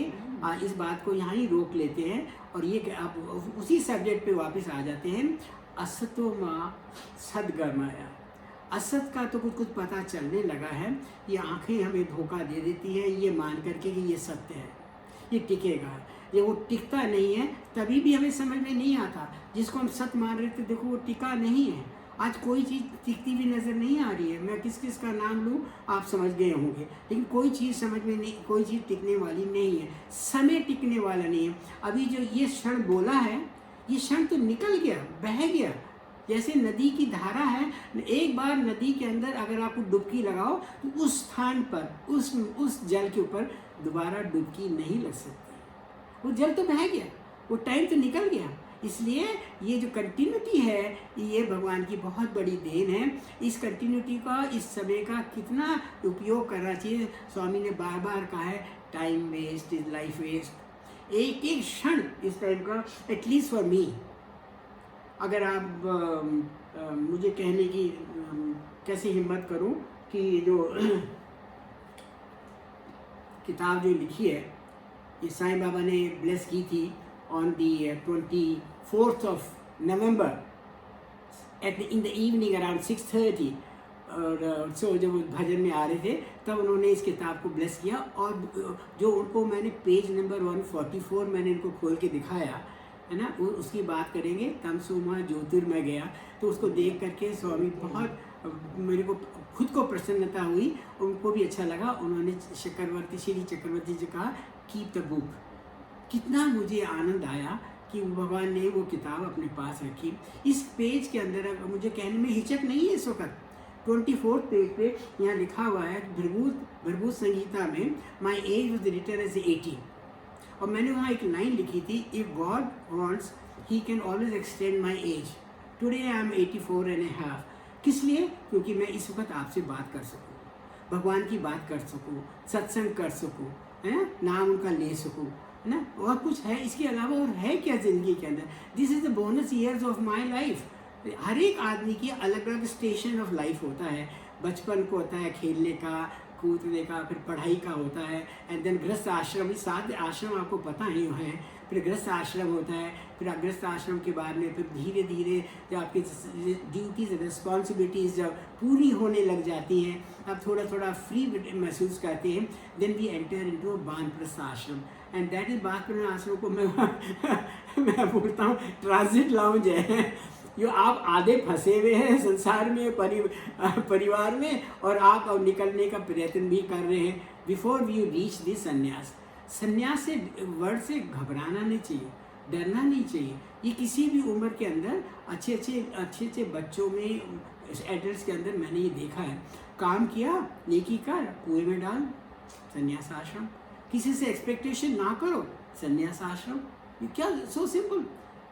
इस बात को यहाँ ही रोक लेते हैं, और ये आप उसी सब्जेक्ट पे वापस आ जाते हैं। असतो माँ सद्गमया। असत का तो कुछ कुछ पता चलने लगा है, ये आंखें हमें धोखा दे देती है ये मान करके कि ये सत्य है, ये टिकेगा। ये वो टिकता नहीं है, तभी भी हमें समझ में नहीं आता। जिसको हम सत्य मान रहे थे, देखो वो टिका नहीं है। आज कोई चीज़ टिकती भी नज़र नहीं आ रही है। मैं किस किस का नाम लूँ आप समझ गए होंगे, लेकिन कोई चीज़ समझ में नहीं, कोई चीज़ टिकने वाली नहीं है। समय टिकने वाला नहीं है। अभी जो ये क्षण बोला है, ये क्षण तो निकल गया, बह गया। जैसे नदी की धारा है, एक बार नदी के अंदर अगर आपको डुबकी लगाओ तो उस स्थान पर, उस जल के ऊपर दोबारा डुबकी नहीं लग सकती। वो जल तो बह गया, वो टाइम तो निकल गया। इसलिए ये जो कंटिन्यूटी है, ये भगवान की बहुत बड़ी देन है। इस कंटिन्यूटी का, इस समय का कितना उपयोग करना चाहिए। स्वामी ने बार बार कहा है, time waste is life waste. एक एक क्षण इस टाइम का, एटलीस्ट फॉर मी, अगर आप मुझे कहने की कैसे हिम्मत करूं कि जो किताब जो लिखी है, ये साईं बाबा ने ब्लेस की थी on the 24th of November in the evening around 6:30। और सो जब भजन में आ रहे थे तब उन्होंने इस किताब को ब्लेस किया। और जो उनको मैंने पेज नंबर 144 मैंने इनको खोल के दिखाया है ना, उसकी बात करेंगे। तमसोमा ज्योतिर्मय गया, तो उसको देख करके स्वामी बहुत, मेरे को खुद को प्रसन्नता हुई, उनको भी अच्छा लगा। उन्होंने श्री चक्रवर्ती जी कहा कीप द बुक। कितना मुझे आनंद आया कि भगवान ने वो किताब अपने पास रखी। इस पेज के अंदर मुझे कहने में हिचक नहीं है इस वक्त। 24 पेज पे यहाँ लिखा हुआ है, भृगु संगीता में my age was written as 80। और मैंने वहाँ एक लाइन लिखी थी, if God wants he can always extend my age. Today I am 84.5। किस लिए? क्योंकि मैं इस वक्त आपसे बात कर सकूँ, भगवान की बात कर सकूँ, सत्संग कर सकूँ, है ना, नाम उनका ले सकूँ, है ना। और कुछ है इसके अलावा और है क्या ज़िंदगी के अंदर? This is the bonus years of my life. हर एक आदमी की अलग अलग स्टेशन ऑफ लाइफ होता है। बचपन को होता है खेलने का, कूदने का, फिर पढ़ाई का होता है, एंड देन गृहस्थ आश्रम। 7 आश्रम आपको पता ही है। फिर गृहस्थ आश्रम होता है, फिर गृहस्थ आश्रम के बाद में फिर धीरे धीरे जब आपकी ड्यूटीज़ रिस्पॉन्सिबिलिटीज़ जब पूरी होने लग जाती हैं, आप थोड़ा थोड़ा फ्री महसूस करते हैं, देन वी एंटर इनटू वानप्रस्थ आश्रम। एंड दैट इज वानप्रस्थ आश्रम को मैं बोलता हूँ ट्रांजिट लाउंज है। जो आप आधे फंसे हुए हैं संसार में, परिवार में, और आप अब निकलने का प्रयत्न भी कर रहे हैं। बिफोर यू रीच दिस संन्यास। संन्यास से वर्ड से घबराना नहीं चाहिए, डरना नहीं चाहिए। ये किसी भी उम्र के अंदर अच्छे बच्चों में, एडल्ट्स के अंदर मैंने ये देखा है। काम किया, नेकी कर, कुएं में डाल, संन्यास आश्रम। किसी से एक्सपेक्टेशन ना करो, संन्यास आश्रम। ये क्या, सो सिंपल।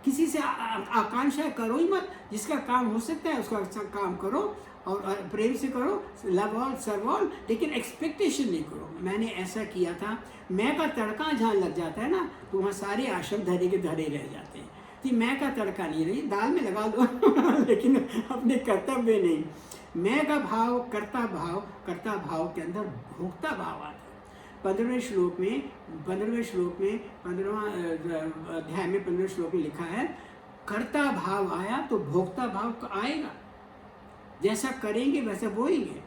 किसी से आकांक्षा करो ही मत। जिसका काम हो सकता है उसका काम करो, और प्रेम से करो, लव ऑल सर्व ऑल, लेकिन एक्सपेक्टेशन नहीं करो। मैंने ऐसा किया था। मैं का तड़का जहाँ लग जाता है ना, तो वहाँ सारे आश्रम धरे के धरे रह जाते हैं। तो मैं का तड़का नहीं रही, दाल में लगा दो लेकिन अपने कर्तव्य नहीं। मैं का भाव, कर्ता भाव के अंदर भोक्ता भाव आता है। 15वें श्लोक में 15वां अध्याय में 15वें श्लोक में लिखा है, कर्ता भाव आया तो भोक्ता भाव आएगा। जैसा करेंगे वैसा बोएंगे।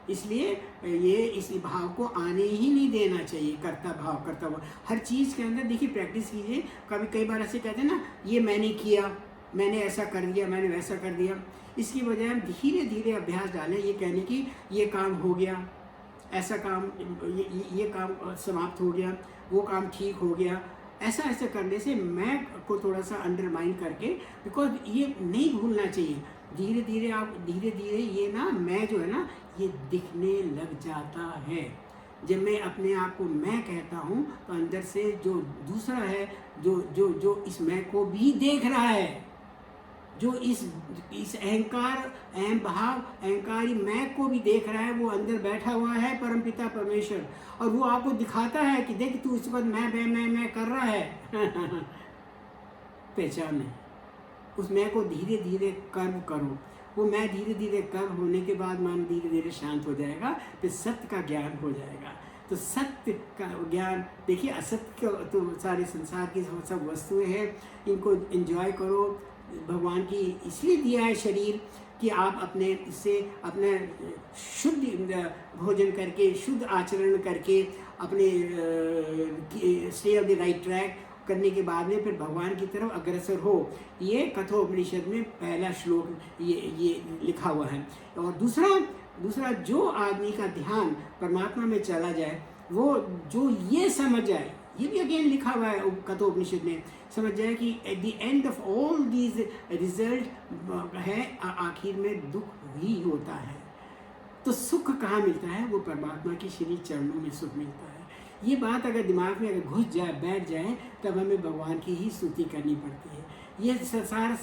इसलिए ये इस भाव को आने ही नहीं देना चाहिए। कर्ता भाव हर चीज़ के अंदर देखिए, प्रैक्टिस कीजिए। कई बार ऐसे कहते हैं ना, ये मैंने किया, मैंने ऐसा कर दिया, मैंने वैसा कर दिया। इसकी बजाय हम धीरे धीरे अभ्यास डालें, ये कहने की ये काम हो गया, ऐसा काम, ये काम समाप्त हो गया, वो काम ठीक हो गया। ऐसा करने से मैं को थोड़ा सा अंडरमाइन करके, बिकॉज ये नहीं भूलना चाहिए। धीरे धीरे ये ना, मैं जो है ना, ये दिखने लग जाता है। जब मैं अपने आप को मैं कहता हूँ, तो अंदर से जो दूसरा है, जो इस मैं को भी देख रहा है, जो इस अहंकारी मैं को भी देख रहा है, वो अंदर बैठा हुआ है परमपिता परमेश्वर, और वो आपको दिखाता है कि देख तू इस वक्त मैं कर रहा है पहचान है। उस मैं को धीरे धीरे कर्म करो। वो मैं धीरे धीरे कर्म होने के बाद मन धीरे धीरे शांत हो जाएगा, फिर सत्य का ज्ञान हो जाएगा। तो सत्य का ज्ञान, देखिए असत्य तो सारे संसार की सब वस्तुएं हैं, इनको एंजॉय करो, भगवान की इसलिए दिया है शरीर कि आप अपने इससे अपना शुद्ध भोजन करके, शुद्ध आचरण करके, अपने stay of the right track करने के बाद में फिर भगवान की तरफ अग्रसर हो। ये कठोपनिषद में पहला श्लोक ये लिखा हुआ है। और दूसरा जो आदमी का ध्यान परमात्मा में चला जाए, वो जो ये समझ जाए, ये भी अगेन लिखा हुआ है कठोपनिषद में, समझ जाए कि at the end of all these result है आखिर में दुख ही होता है। तो सुख कहाँ मिलता है? वो परमात्मा के श्री चरणों में सुख मिलता है। ये बात अगर दिमाग में अगर घुस जाए, बैठ जाए, तब हमें भगवान की ही स्तुति करनी पड़ती है। ये सारा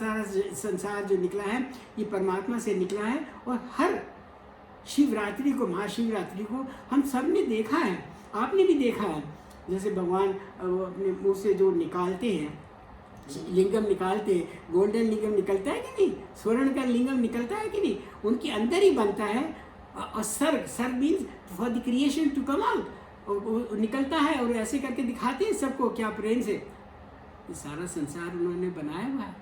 संसार जो निकला है, ये परमात्मा से निकला है। और हर शिवरात्रि को, महाशिवरात्रि को हम सब ने देखा है, आपने भी देखा है। जैसे भगवान अपने मुँह से जो निकालते हैं, लिंगम निकालते हैं, गोल्डन लिंगम निकलता है कि नहीं, स्वर्ण का लिंगम निकलता है कि नहीं, उनके अंदर ही बनता है। और सर्ग means for the creation to come out, निकलता है और ऐसे करके दिखाते हैं सबको, क्या प्रेम से। ये सारा संसार उन्होंने बनाया हुआ है।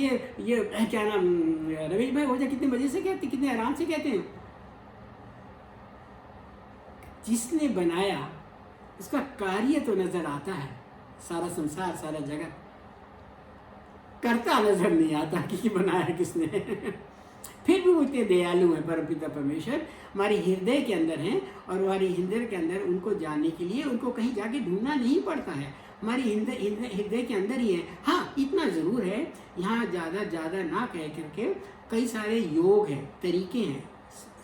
ये क्या नाम, रमेश भाई ओझा कितने मजे से कहते, कितने आराम से कहते हैं, जिसने बनाया उसका कार्य तो नजर आता है, सारा संसार, सारा जगत, करता नजर नहीं आता कि बनाया किसने। फिर भी वो इतने दयालु हैं परमपिता परमेश्वर, हमारे हृदय के अंदर हैं। और हमारे हृदय के अंदर उनको जानने के लिए उनको कहीं जाके ढूंढना नहीं पड़ता है, हमारे हृदय के अंदर ही है। हाँ, इतना ज़रूर है, यहाँ ज़्यादा ना कह करके कई सारे योग हैं, तरीके हैं,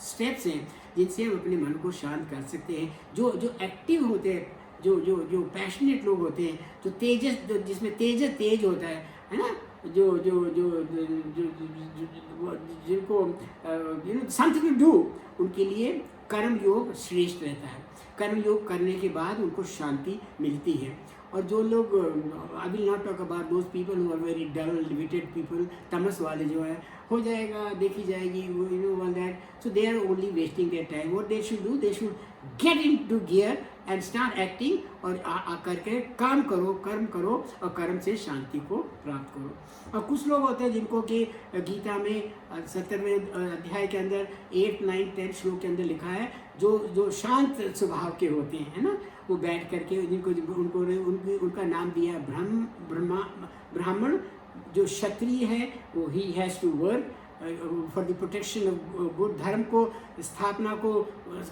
स्टेप्स हैं, जिनसे हम अपने मन को शांत कर सकते हैं। जो एक्टिव होते हैं, जो पैशनेट लोग होते हैं, जो जिसमें तेज होता है ना, जिनको समथिंग टू डू, उनके लिए कर्म योग श्रेष्ठ रहता है। कर्म योग करने के बाद उनको शांति मिलती है। और जो लोग, I will not talk about those people who are very dull witted people, तमस वाले जो है, हो जाएगा, देखी जाएगी, you know all that. So they are only wasting their time. What they should do, they should get into gear and start acting, और करके काम करो, कर्म करो, और कर्म से शांति को प्राप्त करो। और कुछ लोग होते हैं जिनको कि गीता में 17वें अध्याय के अंदर 8, 9, 10 श्लोक के अंदर लिखा है, जो शांत स्वभाव के होते हैं, है ना, वो बैठ करके उनका नाम दिया है ब्राह्मण। जो क्षत्रिय है वो he has to work for the protection of good, धर्म को स्थापना को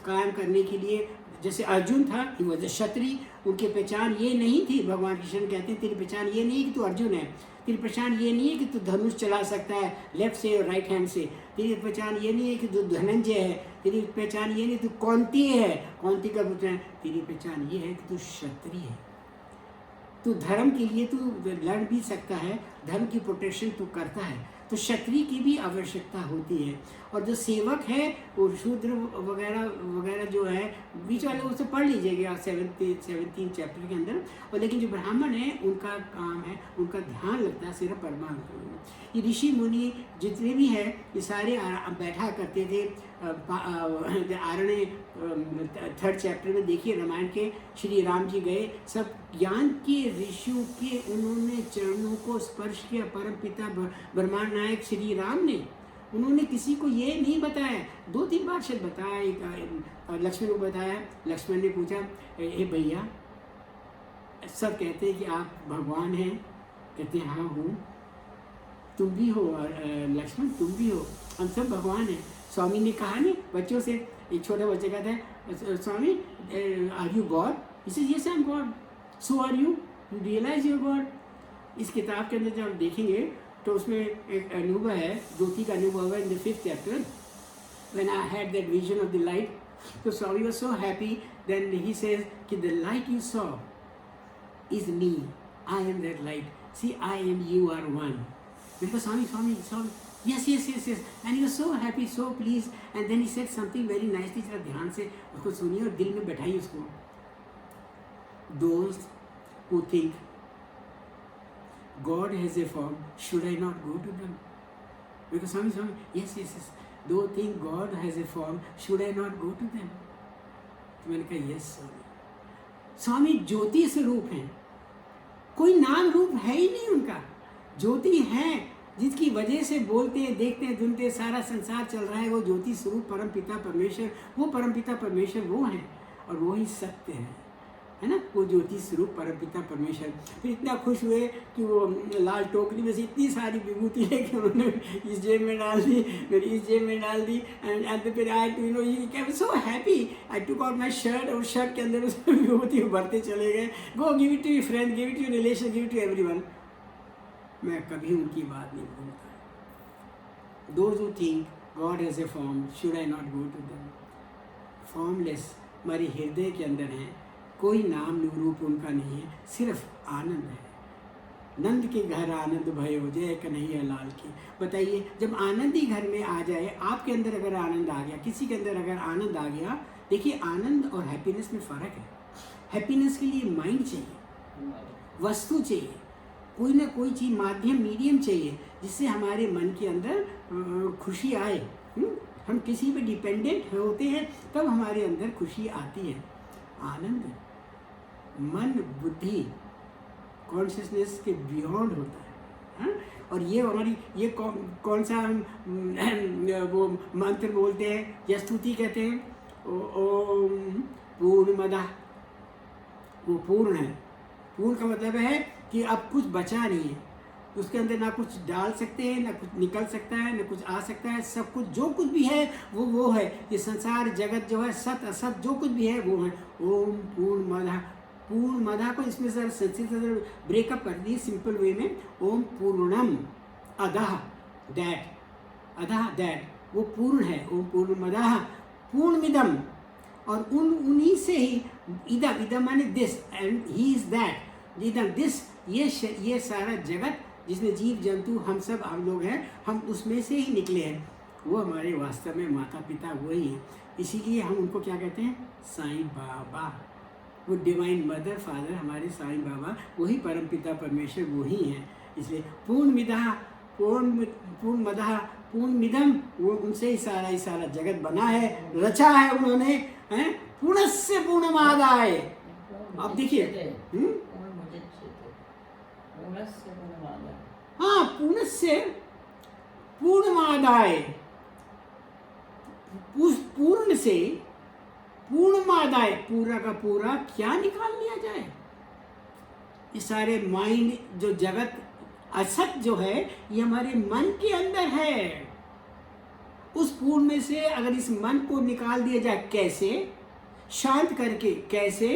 कायम करने के लिए। जैसे अर्जुन था, ही वॉज अ क्षत्रिय, उनकी पहचान ये नहीं थी। भगवान कृष्ण कहते हैं तेरी पहचान ये नहीं है कि तू अर्जुन है, तेरी पहचान ये नहीं है कि तू धनुष चला सकता है लेफ्ट से और राइट हैंड से, तेरी पहचान ये नहीं है कि तू धनंजय है, तेरी पहचान ये नहीं तू कौंती है, कौंती का पुत्र है, तेरी पहचान ये है कि तू क्षत्रिय है। तू धर्म के लिए तू लड़ भी सकता है, धर्म की प्रोटेक्शन तू करता है। तो क्षत्रिय की भी आवश्यकता होती है। और जो सेवक है वो शूद्र वगैरह जो है, बीच वाले उससे पढ़ लीजिएगा 17 चैप्टर के अंदर। और लेकिन जो ब्राह्मण है उनका काम है, उनका ध्यान लगता है सिर्फ परमात्मा में। ये ऋषि मुनि जितने भी हैं, ये सारे बैठा करते थे। आरण्य 3rd चैप्टर में देखिए, रामायण के श्री राम जी गए, सब ज्ञान के ऋषियों के उन्होंने चरणों को स्पर्श किया। परम पिता ब्रह्मांड नायक श्री राम ने, उन्होंने किसी को ये नहीं बताया, 2-3 बार शायद बताया। एक लक्ष्मण को बताया, लक्ष्मण ने पूछा, हे भैया, सब कहते हैं कि आप भगवान हैं, कहते हैं हाँ हूँ, तुम भी हो, लक्ष्मण तुम भी हो, हम सब भगवान हैं। स्वामी ने कहा नहीं बच्चों से, एक छोटा बच्चा कहता है, स्वामी आर यू गॉड? इसे yes I am God. So are you realise your God. इस किताब के अंदर जब आप देखेंगे तो उसमें एक अनुभव है, ज्योति का अनुभव है in the 5th chapter, when I had that vision of the light. तो Swami was so happy, then he says कि the light you saw is me, I am that light, see I am you are one. Because Swami, yes. And he was so happy, so pleased. And then he said something very nicely. जरा ध्यान से उसको सुनिए और दिल में बैठाइए उसको। Those who think God has a form, should I not go to them? Because Swami, yes. Those who think God has a form, should I not go to them? तो मैंने कहा yes स्वामी ज्योति स्वरूप हैं, कोई नाम रूप है ही नहीं उनका। ज्योति है, जिसकी वजह से बोलते हैं, देखते हैं, सुनते हैं, सारा संसार चल रहा है, वो ज्योति स्वरूप परम पिता परमेश्वर, वो परम पिता परमेश्वर वो है और वो ही सत्य है ना, वो ज्योति स्वरूप परम पिता परमेश्वर। फिर इतना खुश हुए कि वो लाल टोकरी में से इतनी सारी विभूति लेके उन्होंने इस जेब में डाल दी, फिर इस जेब में डाल दी, एंड फिर I too know you so happy, I took out my shirt, और शर्ट के अंदर उस विभूति भरते चले गए। Go give it to your friend, give it to your relation, give it to everyone. मैं कभी उनकी बात नहीं भूलता। Those who think God has a form, should I not go to them? Formless हमारे हृदय के अंदर है, कोई नाम रूप उनका नहीं है, सिर्फ आनंद है। नंद के घर आनंद भयो, जय कन्हैया लाल की। बताइए, जब आनंद ही घर में आ जाए, आपके अंदर अगर आनंद आ गया, किसी के अंदर अगर आनंद आ गया, देखिए आनंद और हैप्पीनेस में फ़र्क है। हैप्पीनेस के लिए माइंड चाहिए, वस्तु चाहिए, कोई ना कोई चीज़, माध्यम, मीडियम चाहिए, जिससे हमारे मन के अंदर खुशी आए। हम किसी पे डिपेंडेंट होते हैं तब हमारे अंदर खुशी आती है। आनंद मन बुद्धि कॉन्शियसनेस के बियॉन्ड होता है, हाँ? और ये हमारी ये कौन सा हम वो मंत्र बोलते हैं या स्तुति कहते हैं, ओम पूर्णमदः, वो पूर्ण है। पूर्ण का मतलब है कि अब कुछ बचा नहीं है, उसके अंदर ना कुछ डाल सकते हैं, ना कुछ निकल सकता है, ना कुछ आ सकता है। सब कुछ जो कुछ भी है वो है। ये संसार जगत जो है, सत असत जो कुछ भी है वो है। ओम पूर्णमदः, पूर्णमदः को इसमें सर संस्कृत से ब्रेकअप कर दी सिंपल वे में। ओम पूर्णम अधः, दैट, अधः दैट, वो पूर्ण है। ओम पूर्णमदः पूर्णमिदम, और उन्हीं से ही इदम, इदम माने this, and he is that, इदम दिस, ये सारा जगत जिसमें जीव जंतु हम लोग हैं, हम उसमें से ही निकले हैं। वो हमारे वास्तव में माता पिता वही हैं। इसीलिए हम उनको क्या कहते हैं, साईं बाबा। वो डिवाइन मदर फादर हमारे साईं बाबा, वही परम पिता परमेश्वर वही हैं। इसलिए पूर्णमिदः, पूर्णमदः पूर्णमिदम, वो उनसे ही सारा जगत बना है, रचा है उन्होंने, हैं। पूर्णस्य पूर्णमादाय, अब देखिए, हाँ, पूर्णस्य पूर्णमादाय, पूर्ण से पूर्णमादाय, पूरा का पूरा क्या निकाल लिया जाए। ये सारे माइंड जो जगत असत जो है, ये हमारे मन के अंदर है। उस पूर्ण में से अगर इस मन को निकाल दिया जाए, कैसे? शांत करके। कैसे?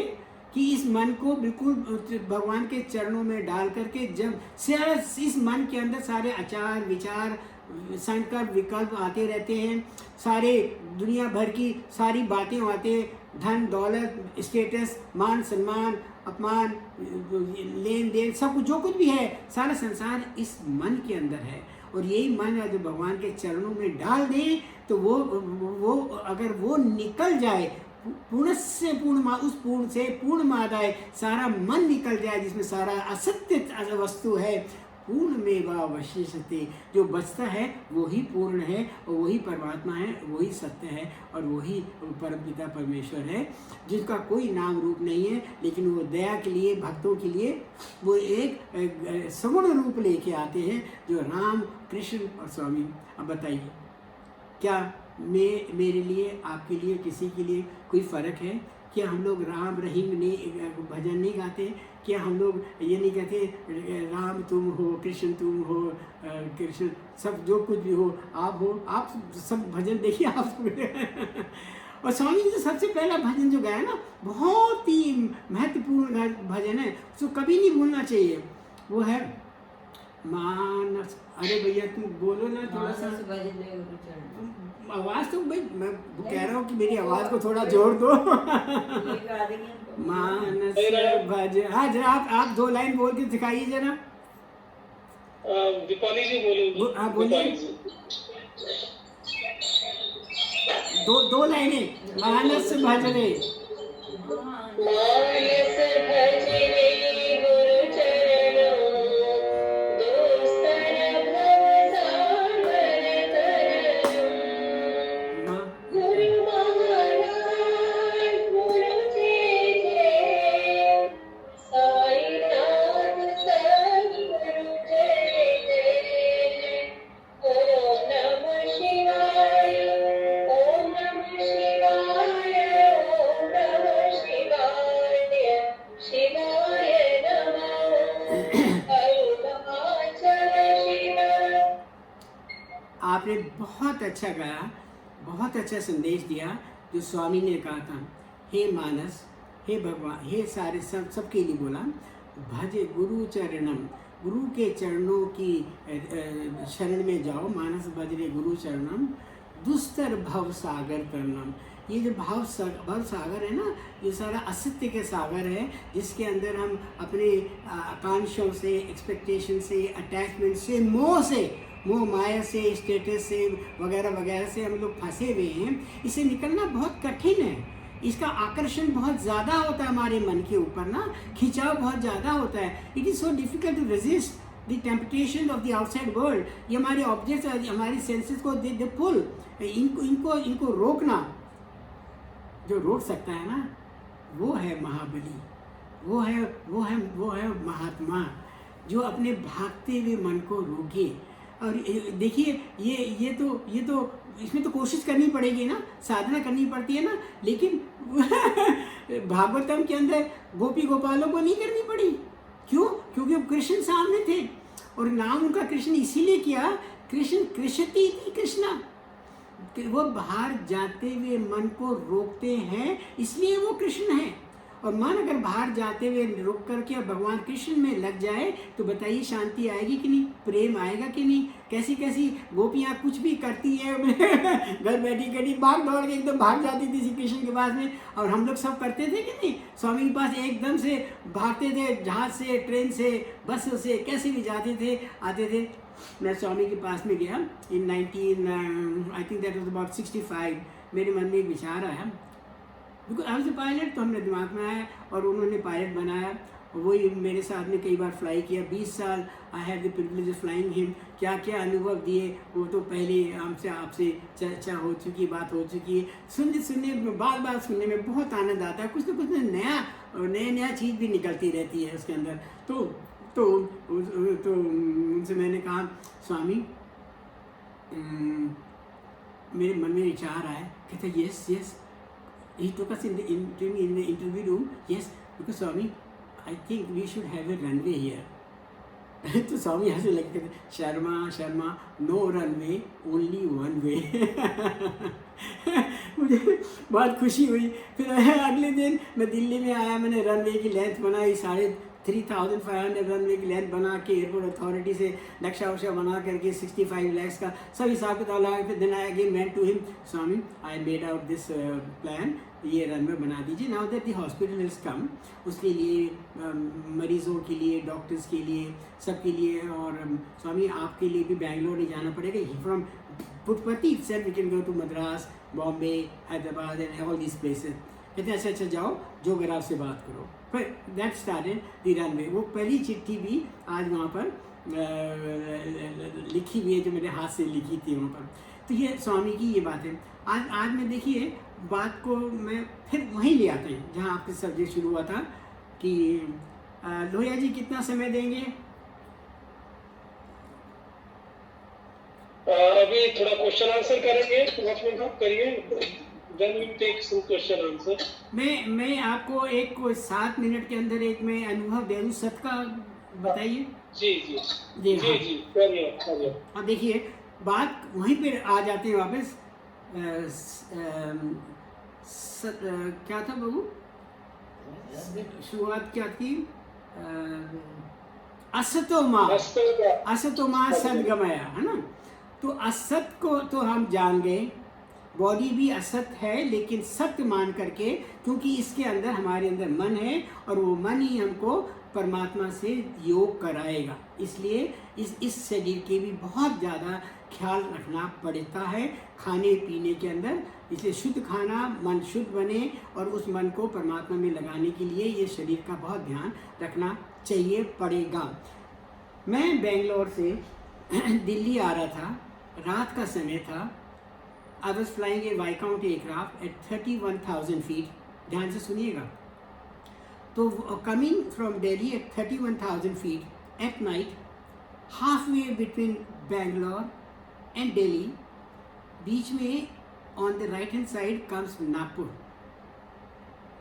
कि इस मन को बिल्कुल भगवान के चरणों में डाल करके, जब से इस मन के अंदर सारे आचार विचार संकल्प विकल्प आते रहते हैं, सारे दुनिया भर की सारी बातें आते हैं, धन दौलत स्टेटस मान सम्मान अपमान लेन देन सब कुछ जो कुछ भी है, सारा संसार इस मन के अंदर है। और यही मन अगर भगवान के चरणों में डाल दें तो वो अगर वो निकल जाए, पूर्ण से पूर्ण, उस पूर्ण से पूर्ण मादाय, सारा मन निकल जाए जिसमें सारा असत्य वस्तु है, पूर्ण में वशिष्यते, जो बचता है वही पूर्ण है और वही परमात्मा है, वही सत्य है और वही परमपिता परमेश्वर है, जिसका कोई नाम रूप नहीं है, लेकिन वो दया के लिए, भक्तों के लिए वो एक सगुण रूप लेके आते हैं, जो राम कृष्ण और स्वामी। अब बताइए, क्या मेरे लिए, आपके लिए, किसी के लिए कोई फ़र्क है? क्या हम लोग राम रहीम नहीं भजन नहीं गाते? क्या हम लोग ये नहीं कहते राम तुम हो, कृष्ण तुम हो, कृष्ण सब जो कुछ भी हो, आप सब भजन देखिए आप और स्वामी जी ने सबसे पहला भजन जो गाया ना, बहुत ही महत्वपूर्ण भजन है, उसको कभी नहीं भूलना चाहिए। वो है मानस। अरे भैया तुम बोलो ना थोड़ा सा, आवाज़ तो भाई मैं कह रहा हूँ कि मेरी आवाज़ को थोड़ा जोड़ दो। मानस भज, हाँ जरा आप 2 लाइन बोल के दिखाइए जरा। दीपाली जी बोलो। हाँ बोलिए, 2 लाइनें। मानस भज रे, मानस भज रे गुरु चरणों, दोस्तर भव सागर तरजूं। गुरु महाराज गुरु जी साईं नाथ सद्गुरु जय। आपने बहुत अच्छा गाया, बहुत अच्छा संदेश दिया जो स्वामी ने कहा था, हे मानस, हे भगवान, हे सारे सबके लिए बोला, भज गुरु चरणम, गुरु के चरणों की शरण में जाओ, मानस भजरे गुरु चरणम, दुस्तर भव सागर तरनम। ये जो भव सागर है ना, ये सारा असत्य के सागर है, जिसके अंदर हम अपने आकांक्षों से, एक्सपेक्टेशन से, अटैचमेंट से, मोह माया से, स्टेटस से वगैरह वगैरह से हम लोग फंसे हुए हैं। इसे निकलना बहुत कठिन है, इसका आकर्षण बहुत ज़्यादा होता है हमारे मन के ऊपर ना, खिंचाव बहुत ज़्यादा होता है। It is so difficult to resist the temptation of the outside world. ये हमारे ऑब्जेक्ट्स, हमारी सेंसेस को दे पुल, इनको रोकना, जो रोक सकता है ना, वो है महाबली, वो है महात्मा, जो अपने भागते हुए मन को रोके। और देखिए ये तो इसमें तो कोशिश करनी पड़ेगी ना, साधना करनी पड़ती है ना, लेकिन भागवतम के अंदर गोपी गोपालों को नहीं करनी पड़ी। क्यों? क्योंकि वो कृष्ण सामने थे, और नाम उनका कृष्ण इसीलिए किया, कृष्ण कृष्यति थी, कृष्णा, वो बाहर जाते हुए मन को रोकते हैं, इसलिए वो कृष्ण है। और मन अगर बाहर जाते हुए रुक करके और भगवान कृष्ण में लग जाए तो बताइए शांति आएगी कि नहीं, प्रेम आएगा कि नहीं। कैसी कैसी गोपियाँ कुछ भी करती है घर बैठी भाग दौड़ के एकदम भाग जाती थी श्री कृष्ण के पास में, और हम लोग सब करते थे कि नहीं, स्वामी के पास एकदम से भागते थे, जहाज से, ट्रेन से, बस से, कैसे भी जाते थे, आते थे। मैं स्वामी के पास में गया इन 19 I think that was about 65। मेरे मन में एक विचार आया, because I was a pilot, तो हमने दिमाग में आया और उन्होंने पायलट बनाया, वही मेरे साथ में कई बार फ्लाई किया, 20 साल I have the privilege of flying him. क्या क्या अनुभव दिए वो तो पहले हमसे आपसे चर्चा हो चुकी, बात हो चुकी है। सुनने बार सुनने में बहुत आनंद आता है, कुछ ना नया चीज़ भी निकलती रहती है उसके अंदर। तो उनसे मैंने कहा, स्वामी मेरे मन में विचार आया। कहते yes he took us in the interview room. Yes, because Swami, I think we should have a runway here. तो स्वामी हंसने लगे, Sharma, no runway, only one way. मुझे बहुत खुशी हुई। फिर अगले दिन मैं दिल्ली में आया, मैंने रनवे की लेंथ बनाई, 3,500 रनवे की लेंथ बना के एयरपोर्ट अथॉरिटी से नक्शा वक्शा बना करके 65 lakhs का सब हिसाब किताब लगा के then I again went to him, Swami I made out this plan, ये रनवे बना दीजिए। Now that the hospital has come, उसके लिए मरीज़ों के लिए, डॉक्टर्स के लिए, सबके लिए, और स्वामी आपके लिए भी बैंगलोर नहीं जाना पड़ेगा, from Puttaparthi itself we can go to Madras, Bombay, Hyderabad and all this places. कहते हैं अच्छा जाओ, जोगराव से बात करो। फिर दैट स्टार्टेड द रनवे। वो पहली चिट्ठी भी आज वहाँ पर लिखी हुई है, जो मेरे हाथ से लिखी थी वहाँ पर। तो ये स्वामी की ये बात है। आज मैं देखिए बात को मैं फिर वहीं ले आते हैं जहाँ आपके सब्जेक्ट शुरू हुआ था कि लोहिया जी कितना समय देंगे? अभी थोड़ा क्वेश्चन आंसर करेंगे, करिए, then we take some question answer. मैं आपको एक 7 मिनट के अंदर एक मैं अनुभव दे दूँ सत का, बताइए। जी करिए। अब देखिए बात वहीं पे आ जाते हैं वापस। क्या था बाबू, शुरुआत क्या थी? असतो माँ सदगमया, है ना। तो असत को तो हम जान गए, बॉडी भी असत है, लेकिन सत्य मान करके, क्योंकि इसके अंदर हमारे अंदर मन है और वो मन ही हमको परमात्मा से योग कराएगा, इसलिए इस शरीर के भी बहुत ज़्यादा ख्याल रखना पड़ता है खाने पीने के अंदर। इसलिए शुद्ध खाना, मन शुद्ध बने, और उस मन को परमात्मा में लगाने के लिए ये शरीर का बहुत ध्यान रखना चाहिए पड़ेगा। मैं बेंगलोर से दिल्ली आ रहा था, रात का समय था। I was flying a Viscount aircraft at 31,000 feet. ध्यान से सुनिएगा। तो coming from Delhi at 31,000 feet at night, halfway between Bangalore and Delhi, बीच में on the right hand side comes Nagpur.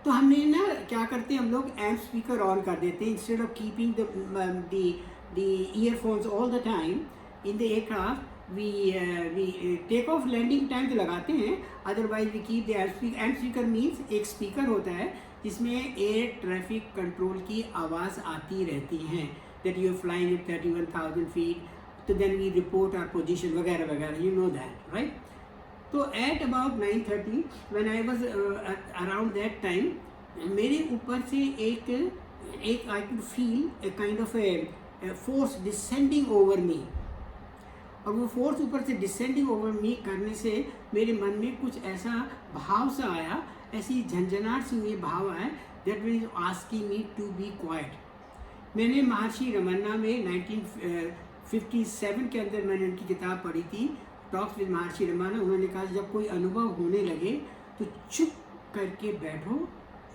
तो हमने ना क्या करते हैं, हम लोग एम्प स्पीकर ऑन कर देते हैं, instead of keeping the earphones all the time in the aircraft. We take off landing time तो लगाते हैं, otherwise we keep the air speaker means एक स्पीकर होता है जिसमें एयर ट्रैफिक कंट्रोल की आवाज़ आती रहती हैं, that you are flying at 31,000 feet, तो then we report our position वगैरह वगैरह, यू नो दैट राइट. तो at about 9:30 when I was around that time, मेरे ऊपर से एक I could feel a kind of a force descending over me. और वो फोर्स ऊपर से डिसेंडिंग ओवर मी करने से मेरे मन में कुछ ऐसा भाव सा आया, ऐसी झंझनाहट सी हुई भाव आया, that was asking me to be quiet. मैंने महर्षि रमन्ना में 1957 के अंदर मैंने उनकी किताब पढ़ी थी, टॉक्स विद महर्षि रमन्ना. उन्होंने कहा जब कोई अनुभव होने लगे तो चुप करके बैठो,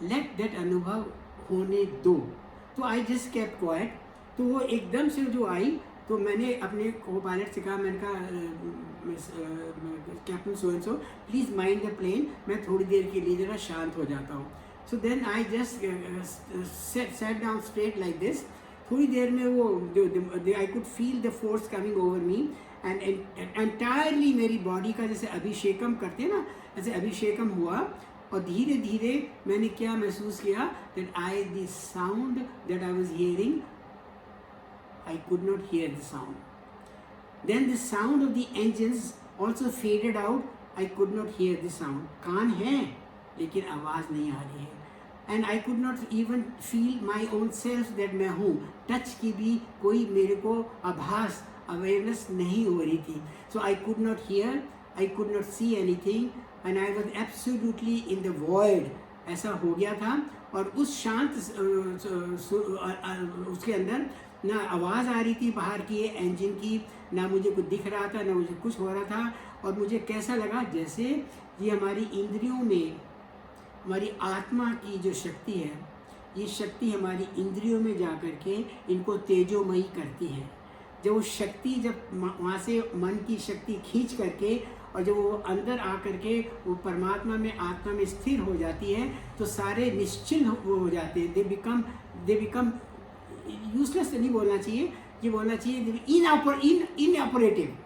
लेट दैट अनुभव होने दो. तो आई जस्ट केप्ट क्वाइट. तो वो एकदम से जो आई तो मैंने अपने को पायलट से कहा, मैंने कहा captain so and so please mind the plane, मैं थोड़ी देर के लिए ज़रा शांत हो जाता हूँ. So then I just sat down straight like this. थोड़ी देर में वो I could feel the force coming over me and entirely मेरी बॉडी का जैसे अभिषेकम करते हैं ना, ऐसे अभिषेकम हुआ. और धीरे धीरे मैंने क्या महसूस किया, that I the sound that I was hearing, I could not hear the sound. Then the sound of the engines also faded out. I could not hear the sound. कान है लेकिन आवाज़ नहीं आ रही है. And I could not even feel my own self that मैं हूँ. टच की भी कोई मेरे को आभास awareness नहीं हो रही थी. So I could not hear, I could not see anything, and I was absolutely in the void. ऐसा हो गया था. और उस शांत उसके अंदर ना आवाज़ आ रही थी बाहर की इंजन की, ना मुझे कुछ दिख रहा था, ना मुझे कुछ हो रहा था. और मुझे कैसा लगा जैसे ये हमारी इंद्रियों में, हमारी आत्मा की जो शक्ति है, ये शक्ति हमारी इंद्रियों में जा कर के इनको तेजोमयी करती है. जब वो शक्ति, जब वहाँ से मन की शक्ति खींच करके और जब वो अंदर आ करके वो परमात्मा में, आत्मा में स्थिर हो जाती है, तो सारे निश्चिल हो जाते हैं. दे बिकम यूजलेस नहीं बोलना चाहिए, ये बोलना चाहिए इनऑपरेटिव.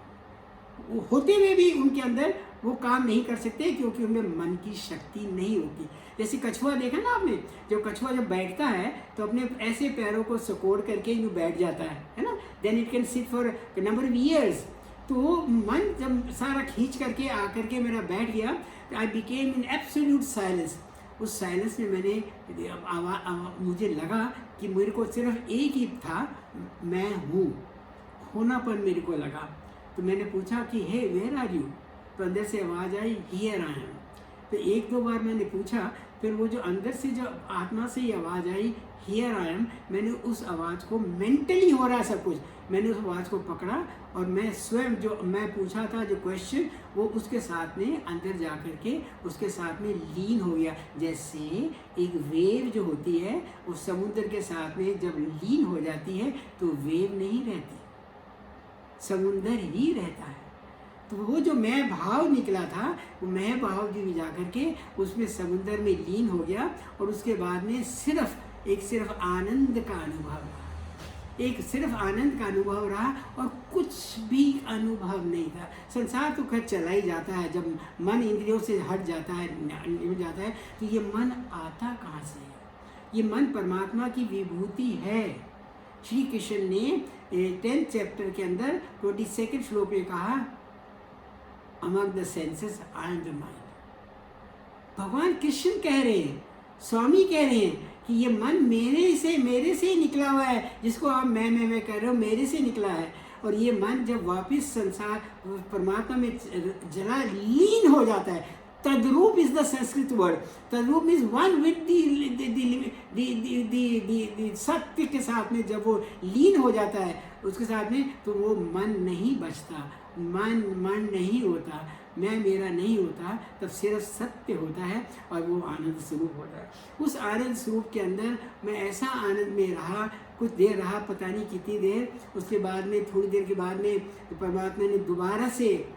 होते हुए भी उनके अंदर वो काम नहीं कर सकते क्योंकि उनमें मन की शक्ति नहीं होती. जैसे कछुआ देखा ना आपने, कछुआ जब बैठता है तो अपने ऐसे पैरों को सकोड़ करके यूँ बैठ जाता है ना, then it can sit for number of years. तो मन जब सारा खींच करके आकर के मेरा बैठ गया, I became in absolute silence. उस साइलेंस में मैंने मुझे लगा कि मेरे को सिर्फ एक ही था, मैं हूँ, होनापन मेरे को लगा. तो मैंने पूछा कि हे वेयर आर यू. तो अंदर से आवाज़ आई, हियर आई एम. तो एक दो बार मैंने पूछा, फिर वो जो अंदर से जो आत्मा से ही आवाज़ आई, हियर आई एम, मैंने उस आवाज़ को, मेंटली हो रहा है सब कुछ, मैंने उस आवाज़ को पकड़ा और मैं स्वयं जो मैं पूछा था जो क्वेश्चन, वो उसके साथ में अंदर जा कर के उसके साथ में लीन हो गया. जैसे एक वेव जो होती है वो समुद्र के साथ में जब लीन हो जाती है तो वेव नहीं रहती, समुद्र ही रहता है. तो वो जो मैं भाव निकला था, वो मैं भाव जो जा कर के उसमें समुद्र में लीन हो गया. और उसके बाद में सिर्फ आनंद का अनुभव रहा, एक सिर्फ आनंद का अनुभव रहा और कुछ भी अनुभव नहीं था. संसार तो खैर चला ही जाता है, जब मन इंद्रियों से हट जाता है, निकल जाता है, तो ये मन आता कहाँ से है? ये मन परमात्मा की विभूति है. श्री कृष्ण ने 10th चैप्टर के अंदर 22nd श्लोक में कहा, among the senses I am the mind. भगवान कृष्ण कह रहे हैं, स्वामी कह रहे हैं कि ये मन मेरे से ही निकला हुआ है, जिसको आप मैं कह रहे हो, मेरे से निकला है. और ये मन जब वापस संसार परमात्मा में जला लीन हो जाता है, tadrup is the Sanskrit word. Tadrup is one with the satya के साथ में जब वो लीन हो जाता है उसके साथ में, तो वो मन नहीं बचता, मन नहीं होता, मैं मेरा नहीं होता, तब सिर्फ सत्य होता है और वो आनंद स्वरूप होता है. उस आनंद स्वरूप के अंदर मैं ऐसा आनंद में रहा, कुछ देर रहा, पता नहीं कितनी देर. उसके बाद में थोड़ी देर के बाद में परमात्मा ने दोबारा से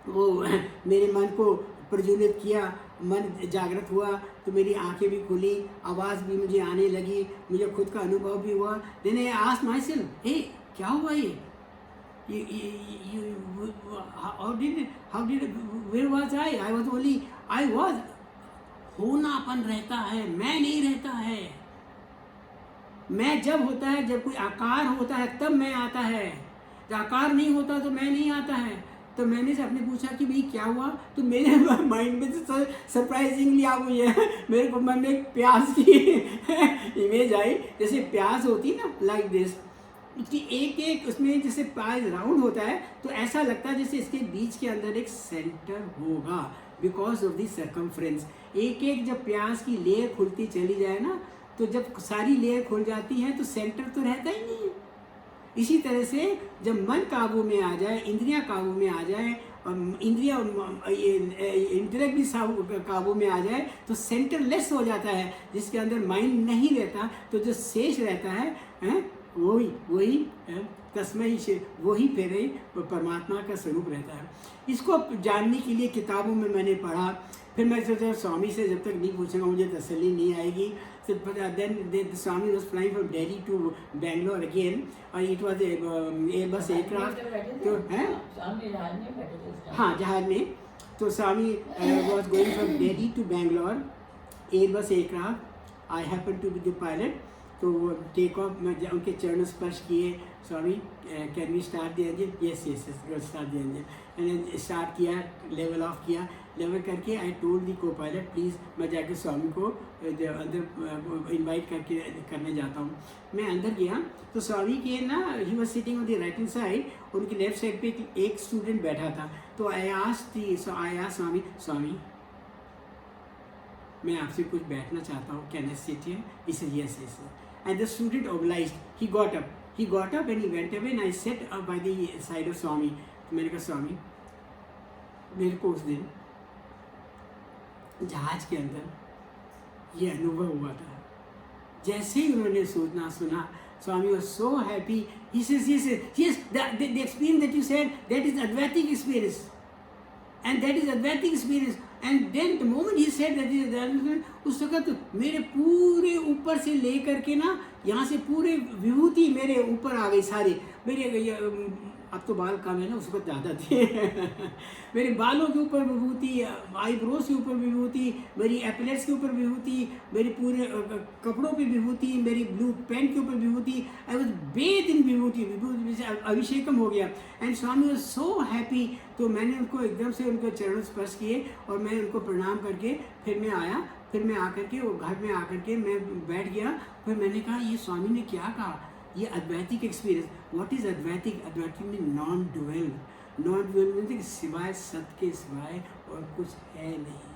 वो मेरे मन को प्रज्वलित किया, मन जागृत हुआ, तो मेरी आंखें भी खुली, आवाज़ भी मुझे आने लगी, मुझे खुद का अनुभव भी हुआ. Then I asked myself, hey क्या हुआ ये? where was I? I was only, I was. होनापन रहता है, मैं नहीं रहता है। मैं जब होता है, जब कोई आकार होता है तब मैं आता है, जब आकार नहीं होता तो मैं नहीं आता है। तो मैंने से अपने पूछा कि भाई क्या हुआ, तो मेरे माइंड में तो सरप्राइजिंगली आप ये मेरे को मन में एक प्याज की इमेज आई, जैसे प्याज होती है ना, लाइक दिस, उसकी एक एक उसमें जैसे प्याज राउंड होता है, तो ऐसा लगता है जैसे इसके बीच के अंदर एक सेंटर होगा, बिकॉज ऑफ द सर्कमफ्रेंस। एक एक जब प्याज की लेयर खुलती चली जाए ना, तो जब सारी लेयर खुल जाती है तो सेंटर तो रहता ही नहीं है। इसी तरह से जब मन काबू में आ जाए, इंद्रियां काबू में आ जाए, इंद्रियां इंटेलेक्ट भी काबू में आ जाए, तो सेंटर लेस हो जाता है, जिसके अंदर माइंड नहीं रहता, तो जो शेष रहता है वही तस्मै से, वही फिर परमात्मा का स्वरूप रहता है। इसको जानने के लिए किताबों में मैंने पढ़ा, फिर मैं सोचा स्वामी से जब तक नहीं पूछूंगा मुझे तसल्ली नहीं आएगी। So then the Swami was flying from Delhi to Bangalore again. It was a Airbus aircraft. तो हैं? हाँ, जहाज में। तो Swami was going from Delhi to Bangalore, Airbus aircraft. I happened to be the pilot. तो टेक ऑफ मैं उनके चरण स्पर्श किए, Swami can we start the engine? Yes start the engine. मैंने स्टार्ट किया, लेवल ऑफ किया, लेवल करके आई टोल्ड दी को पायलट प्लीज़, मैं जाके स्वामी को अंदर इनवाइट करने जाता हूँ। मैं अंदर गया तो स्वामी के ना, he was sitting on the right hand side, उनकी लेफ्ट साइड पे एक स्टूडेंट बैठा था। तो आई आस्क्ड स्वामी मैं आपसे कुछ बैठना चाहता हूँ, can I sit here? He said yes. And the student obliged, he got up and he went away, and I sat up by the side of स्वामी। तो मैंने कहा स्वामी, मेरे को उस दिन जहाज के अंदर ये अनुभव हुआ था। जैसे ही उन्होंने सुना, स्वामी was so happy. He says yes, the experience that you said, that is Advaitic experience, and that is Advaitic experience. And then the moment he said that is Advaitic, उस वक्त मेरे पूरे ऊपर से लेकर के ना, यहाँ से पूरे विभूति मेरे ऊपर आ गई सारी। मेरे अब तो बाल कम है ना, उस वक्त ज़्यादा थे मेरे बालों के ऊपर विभूति, आईब्रोज के ऊपर विभूति, मेरी एपलेट्स के ऊपर विभूति, मेरे पूरे कपड़ों पे विभूति, मेरी ब्लू पैंट के ऊपर विभूति। आई वॉज बेद इन विभूति से अभिषेकम हो गया। And Swami was so happy. तो मैंने उनको एकदम से उनको चरण स्पर्श किए और मैं उनको प्रणाम करके फिर मैं आया। फिर मैं आकर के वो घर में आकर के मैं बैठ गया। फिर मैंने कहा ये स्वामी ने क्या कहा, ये advaitic experience. What is advaitic? Advaitic mean non dual. Non dual mean सिवाय सत्य के सिवाय और कुछ है नहीं।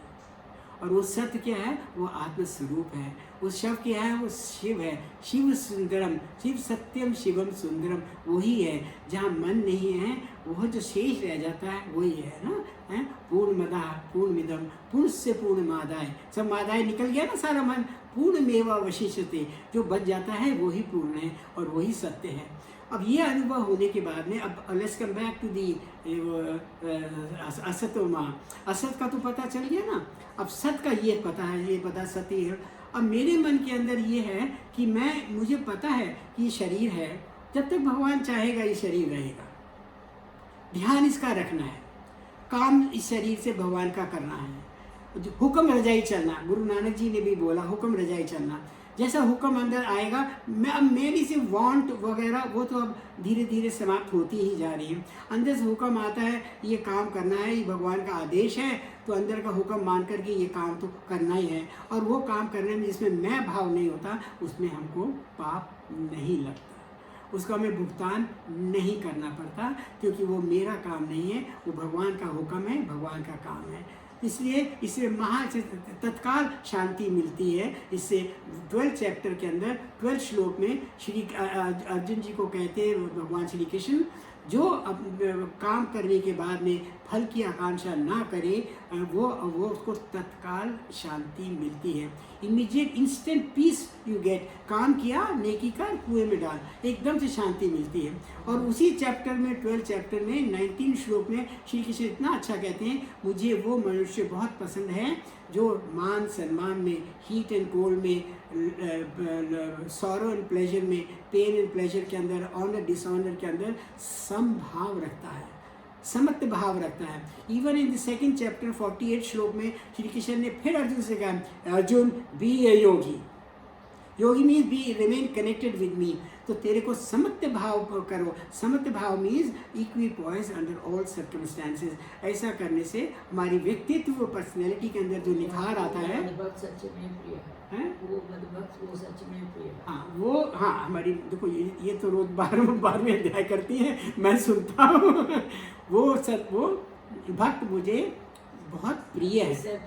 और वो सत्य क्या है? वो आत्मस्वरूप है। वो शव क्या है? वो शिव है। शिव सुंदरम, शिव सत्यम शिवम सुंदरम, वही है। जहाँ मन नहीं है वह जो शेष रह जाता है वही है ना, है पूर्णमदा पूर्णमिदम पूर्णस्य पूर्णमादाय। सब मादाय निकल गया ना सारा मन, पूर्णमेवा वशिष्यते, जो बच जाता है वही पूर्ण है और वही सत्य है। अब ये अनुभव होने के बाद में अब let's come back to the asatoma. असत का तो पता चल गया ना, अब सत का ये पता है, ये पता सत्य है। अब मेरे मन के अंदर ये है कि मुझे पता है कि ये शरीर है, जब तक भगवान चाहेगा ये शरीर रहेगा। ध्यान इसका रखना है, काम इस शरीर से भगवान का करना है। हुक्म रजाई चलना, गुरु नानक जी ने भी बोला हुक्म रजाई चलना। जैसा हुक्म अंदर आएगा, अब मेरी से वांट वगैरह वो तो अब धीरे धीरे समाप्त होती ही जा रही है। अंदर से हुक्म आता है ये काम करना है, ये भगवान का आदेश है, तो अंदर का हुक्म मान करके ये काम तो करना ही है। और वो काम करने में जिसमें मैं भाव नहीं होता उसमें हमको पाप नहीं लगता, उसका हमें भुगतान नहीं करना पड़ता, क्योंकि वो मेरा काम नहीं है, वो भगवान का हुक्म है, भगवान का काम है। इसलिए इससे तत्काल शांति मिलती है। इससे 12 चैप्टर के अंदर 12 श्लोक में श्री अर्जुन जी को कहते हैं भगवान श्री कृष्ण, जो काम करने के बाद में फल की आकांक्षा ना करे वो उसको तत्काल शांति मिलती है। Immediate instant peace you get. काम किया, नेकी कर, कुएं में डाल, एकदम से शांति मिलती है। और उसी चैप्टर में 12 चैप्टर में 19 श्लोक में श्री कृष्ण इतना अच्छा कहते हैं, मुझे वो मनुष्य बहुत पसंद है जो मान सम्मान में, हीट एंड कोल्ड में, सॉरो एंड प्लेजर में, पेन एंड प्लेजर के अंदर, ऑनर डिसऑनर के अंदर समभाव रखता है, समत्व भाव रखता है। Even in the second chapter 48 श्लोक में श्री कृष्ण ने फिर अर्जुन से कहा, Arjun be a yogi. Yogi means be remain connected with me. तो तेरे को समत्व भाव करो। समत्व भाव means equipoise under all circumstances. ऐसा करने से हमारी व्यक्तित्व, पर्सनैलिटी के अंदर जो निखार आता है, मधुभक्त सच में प्रिय है। वो मधुभक्त वो सच में प्रिय है। हाँ वो, हाँ हमारी देखो ये तो रोज 12वें अध्याय करती है, मैं सुनता हूँ। वो भक्त मुझे बहुत प्रिय है।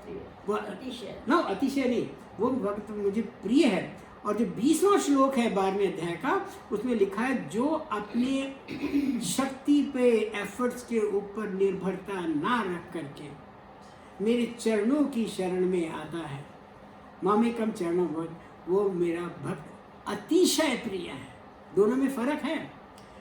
वो अतिशय ना, अतिशय नहीं, वो भक्त मुझे प्रिय है। और जो 20वां श्लोक है 12वें अध्याय का, उसमें लिखा है, जो अपने शक्ति पे, एफर्ट्स के ऊपर निर्भरता ना रख करके मेरे चरणों की शरण में आता है, मामेकम चरणों, वो मेरा भक्त अतिशय प्रिय है। दोनों में फर्क है।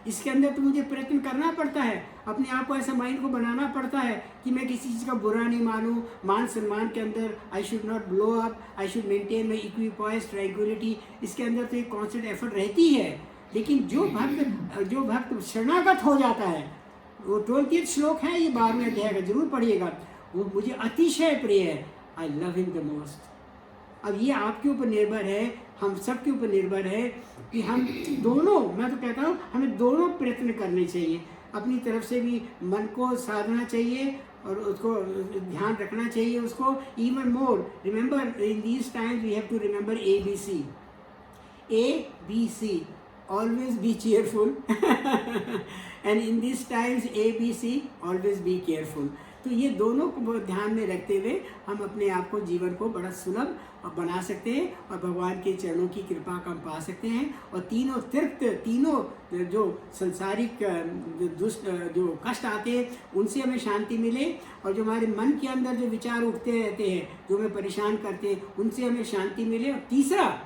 इसके अंदर तो मुझे प्रयत्न करना पड़ता है, अपने आप को ऐसा माइंड को बनाना पड़ता है कि मैं किसी चीज़ का बुरा नहीं मानूं। मान सम्मान के अंदर I should not blow up, I should maintain my equipoise, tranquillity. इसके अंदर तो एक कॉन्स्टेंट एफर्ट रहती है। लेकिन जो भक्त शरणागत हो जाता है, वो 20 श्लोक है, ये 12वें अध्याय का, जरूर पढ़िएगा। वो मुझे अतिशय प्रिय है, I love him the most. अब ये आपके ऊपर निर्भर है, हम सब के ऊपर निर्भर है कि हम दोनों, मैं तो कहता हूँ हमें दोनों प्रयत्न करने चाहिए। अपनी तरफ से भी मन को साधना चाहिए और उसको ध्यान रखना चाहिए उसको। Even more remember in these times we have to remember ABC। ABC, always be cheerful and in these times ABC, always be careful। तो ये दोनों को ध्यान में रखते हुए हम अपने आप को, जीवन को बड़ा सुलभ बना सकते हैं और भगवान के चरणों की कृपा का हम पा सकते हैं। और तीनों तृप्त, तीनों जो संसारिक दुष्ट जो कष्ट आते हैं, उनसे हमें शांति मिले। और जो हमारे मन के अंदर जो विचार उठते रहते हैं, जो हमें परेशान करते हैं, उनसे हमें शांति मिले। और तीसरा,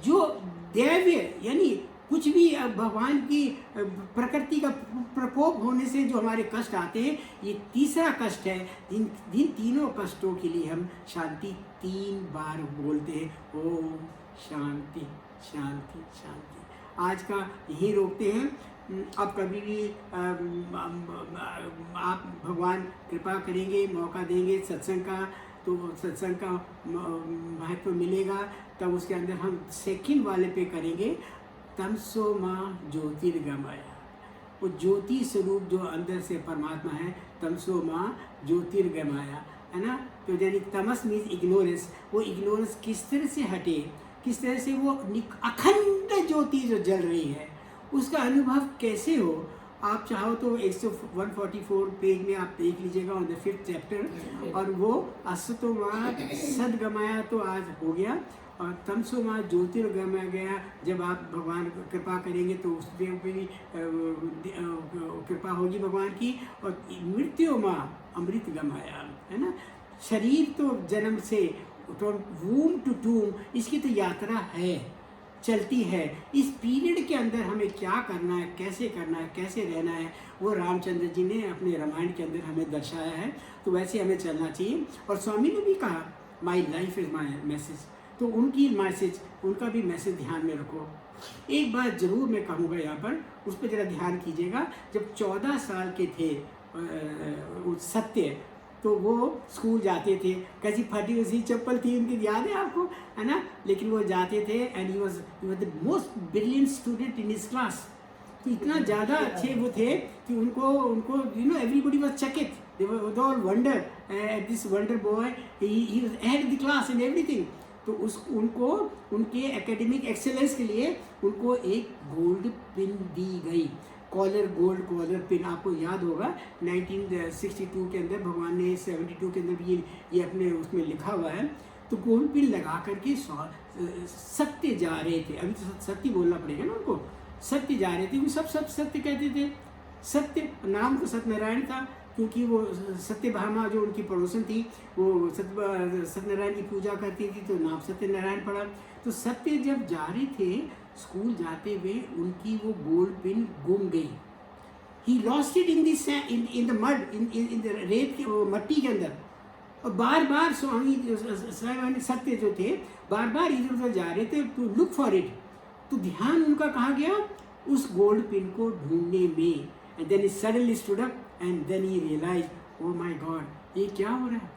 जो दैव्य यानी कुछ भी भगवान की प्रकृति का प्रकोप होने से जो हमारे कष्ट आते हैं, ये तीसरा कष्ट है। जिन तीनों कष्टों के लिए हम शांति 3 बार बोलते हैं, ओम शांति शांति शांति। आज का यही रोकते हैं। अब कभी भी आप भगवान कृपा करेंगे, मौका देंगे सत्संग का, तो सत्संग का महत्व मिलेगा। तब उसके अंदर हम सेकंड वाले पे करेंगे, तमसो माँ ज्योतिर्गमय। वो ज्योति स्वरूप जो अंदर से परमात्मा है, तमसो माँ ज्योतिर्गमय, है ना। तो यानी तमस मीन्स इग्नोरेंस। वो इग्नोरेंस किस तरह से हटे, किस तरह से वो अखंड ज्योति जो जल रही है, उसका अनुभव कैसे हो। आप चाहो तो 144 पेज में आप देख लीजिएगा, ऑन द 5th चैप्टर। और वो असतो माँ सदगमया तो आज हो गया, और तमसो माँ ज्योतिर्गमय गया। जब आप भगवान कृपा करेंगे तो उस पर भी कृपा होगी भगवान की। और मृत्यु माँ अमृत गमाया, है ना। शरीर तो जन्म से, तो वूम टू टूम, इसकी तो यात्रा है, चलती है। इस पीरियड के अंदर हमें क्या करना है, कैसे करना है, कैसे रहना है, वो रामचंद्र जी ने अपने रामायण के अंदर हमें दर्शाया है। तो वैसे हमें चलना चाहिए। और स्वामी ने भी कहा, my life is my message. तो उनकी मैसेज, उनका भी मैसेज ध्यान में रखो। एक बात ज़रूर मैं कहूँगा यहाँ पर, उस पर ज़रा ध्यान कीजिएगा। जब 14 साल के थे सत्य, तो वो स्कूल जाते थे। कैसी फटी हुई चप्पल थी उनकी, याद है आपको, है ना। लेकिन वो जाते थे, and he was the most brilliant student in his class. तो इतना ज़्यादा अच्छे वो थे कि उनको यू नो एवरीबडी वाज चकित, they were all wonder at this wonder boy, he was ahead the class in everything. तो उनको उनके एकेडमिक एक्सेलेंस के लिए उनको एक गोल्ड पिन दी गई, कॉलर, गोल्ड कॉलर पिन। आपको याद होगा 1962 के अंदर भगवान ने 72 के अंदर भी ये अपने उसमें लिखा हुआ है। तो गोल्ड पिन लगा करके सत्य जा रहे थे। अभी तो सत्य बोलना पड़ेगा ना उनको, सत्य जा रहे थे। वो सब सत्य कहते थे। सत्य नाम तो सत्यनारायण था, क्योंकि वो सत्यभामा जो उनकी पड़ोसन थी, वो सत्यनारायण की पूजा करती थी, तो नाम सत्यनारायण पड़ा। तो सत्य जब जा रहे थे स्कूल जाते हुए, उनकी वो गोल्ड पिन गुम गई। He lost it in the mud, in the रेत के, मट्टी के अंदर। और बार बार स्वामी साईं सत्य जो थे बार बार इधर उधर जा रहे थे टू लुक फॉर इट। तो ध्यान उनका कहाँ गया? उस गोल्ड पिन को ढूंढने में। And then he suddenly stood up and then he realise, oh my God, ये क्या हो रहा है?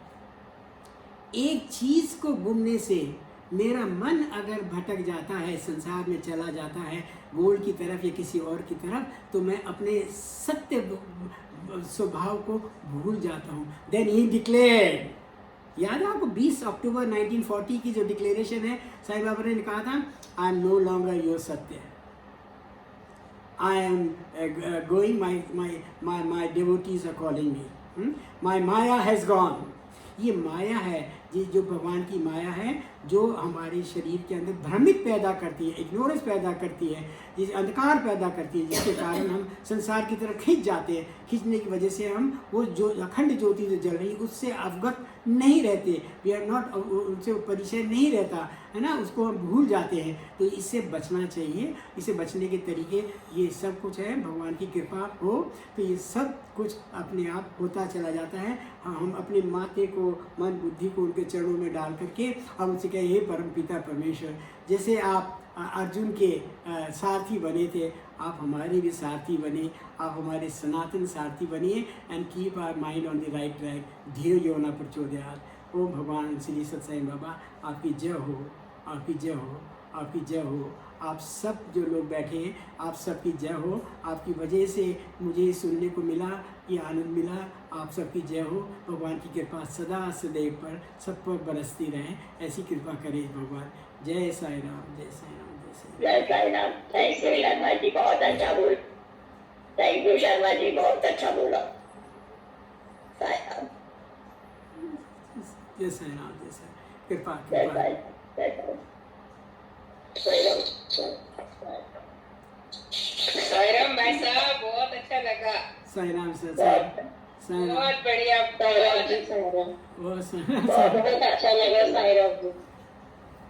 एक चीज को घूमने से मेरा मन अगर भटक जाता है, संसार में चला जाता है गोल्ड की तरफ या किसी और की तरफ, तो मैं अपने सत्य स्वभाव को भूल जाता हूँ। देन ही डिक्लेयर्ड, याद है आपको 20 अक्टूबर 1940 की जो डिक्लेरेशन है, साईं बाबा ने कहा था, I am no longer your Sathya, I am going, my devotees are calling me, my maya has gone. ये माया है, ये जो भगवान की माया है, जो हमारे शरीर के अंदर भ्रमित पैदा करती है, इग्नोरेंस पैदा करती है, जिस अंधकार पैदा करती है, जिसके कारण हम संसार की तरफ खींच जाते हैं। खींचने की वजह से हम वो जो अखंड ज्योति जो जल रही है उससे अवगत नहीं रहते, वी आर नॉट, उनसे परिचय नहीं रहता है ना, उसको हम भूल जाते हैं। तो इससे बचना चाहिए। इससे बचने के तरीके ये सब कुछ है, भगवान की कृपा हो तो ये सब कुछ अपने आप होता चला जाता है। हम अपने माथे को, मन बुद्धि को उनके चरणों में डाल करके हम उनसे कहें, हे परम पिता परमेश्वर, जैसे आप अर्जुन के सारथी बने थे, आप हमारे भी सारथी बने, आप हमारे सनातन सारथी बनिए, and keep our mind on the right track, धीर यो न प्रचोदयात्। ओम भगवान श्री सत साईं बाबा आपकी जय हो, आपकी जय हो, आपकी जय हो। आप सब जो लोग बैठे हैं, आप सबकी जय हो। आपकी वजह से मुझे सुनने को मिला, ये आनंद मिला। आप सबकी जय हो। भगवान की कृपा सदा सदैव पर सब पर बरसती रहे, ऐसी कृपा करे भगवान। जय साईं राम, जय साईं राम, जय साईं राम। जय साईं राम। थैंक यू शर्मा जी, बहुत अच्छा बोल। थैंक यू शर्मा जी, बहुत अच्छा बोला। साईं राम, जय साईं राम, जय साईं, कृपा जय कृपा। साईं, जय साईं। साईं राम, साईं राम भाई साहब, बहुत अच्छा लगा, साईं राम सर, बहुत साईं राम, बहुत बढ़िया, साईं राम जी, साईं राम। वो साईं राम, बहुत अच्छा लगा साईं राम जी।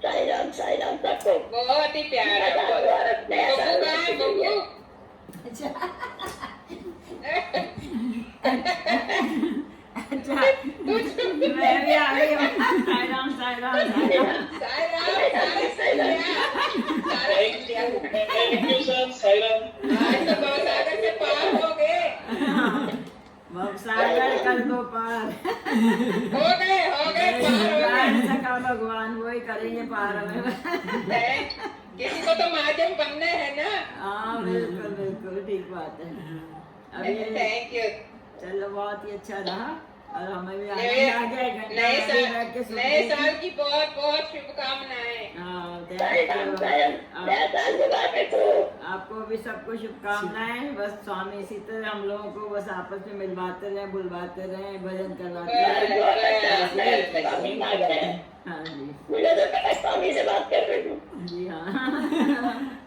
साईं राम, साईं राम सबको। बहुत ही प्यारा। आजाद भारत नया साल बब्बू कहाँ है, बब्बू? अच्छा मैं भी आ गई हूँ। Sai Ram, Sai Ram, Sai Ram. Sai Ram, Sai Ram. Thank you sir, Sai Ram. आज तो बहुत सागर से पार हो गए, सागर कर दो पार। हो गए पार हो जान सका भगवान, वही करेंगे पार हमें। गए। किसी को तो माध्यम बनना है ना। हाँ बिल्कुल बिल्कुल ठीक बात है। अभी थैंक यू। चलो बहुत ही अच्छा रहा, और हमें भी नए आनंद आ गया। नए साल की बहुत बहुत शुभकामनाएं। हाँ, साईं राम, साईं राम। नया साल मुबारक हो। आपको भी सबको शुभकामनाएं। बस स्वामी इसी तरह हम लोगों को बस आपस में मिलवाते रहे, बुलवाते रहे, भजन करवाते रहे। बहुत अच्छा, मैं स्वामी मांग रहे हैं। हाँ जी, मुझे तो पता स्वामी से बात कर रही हूँ। जी हाँ।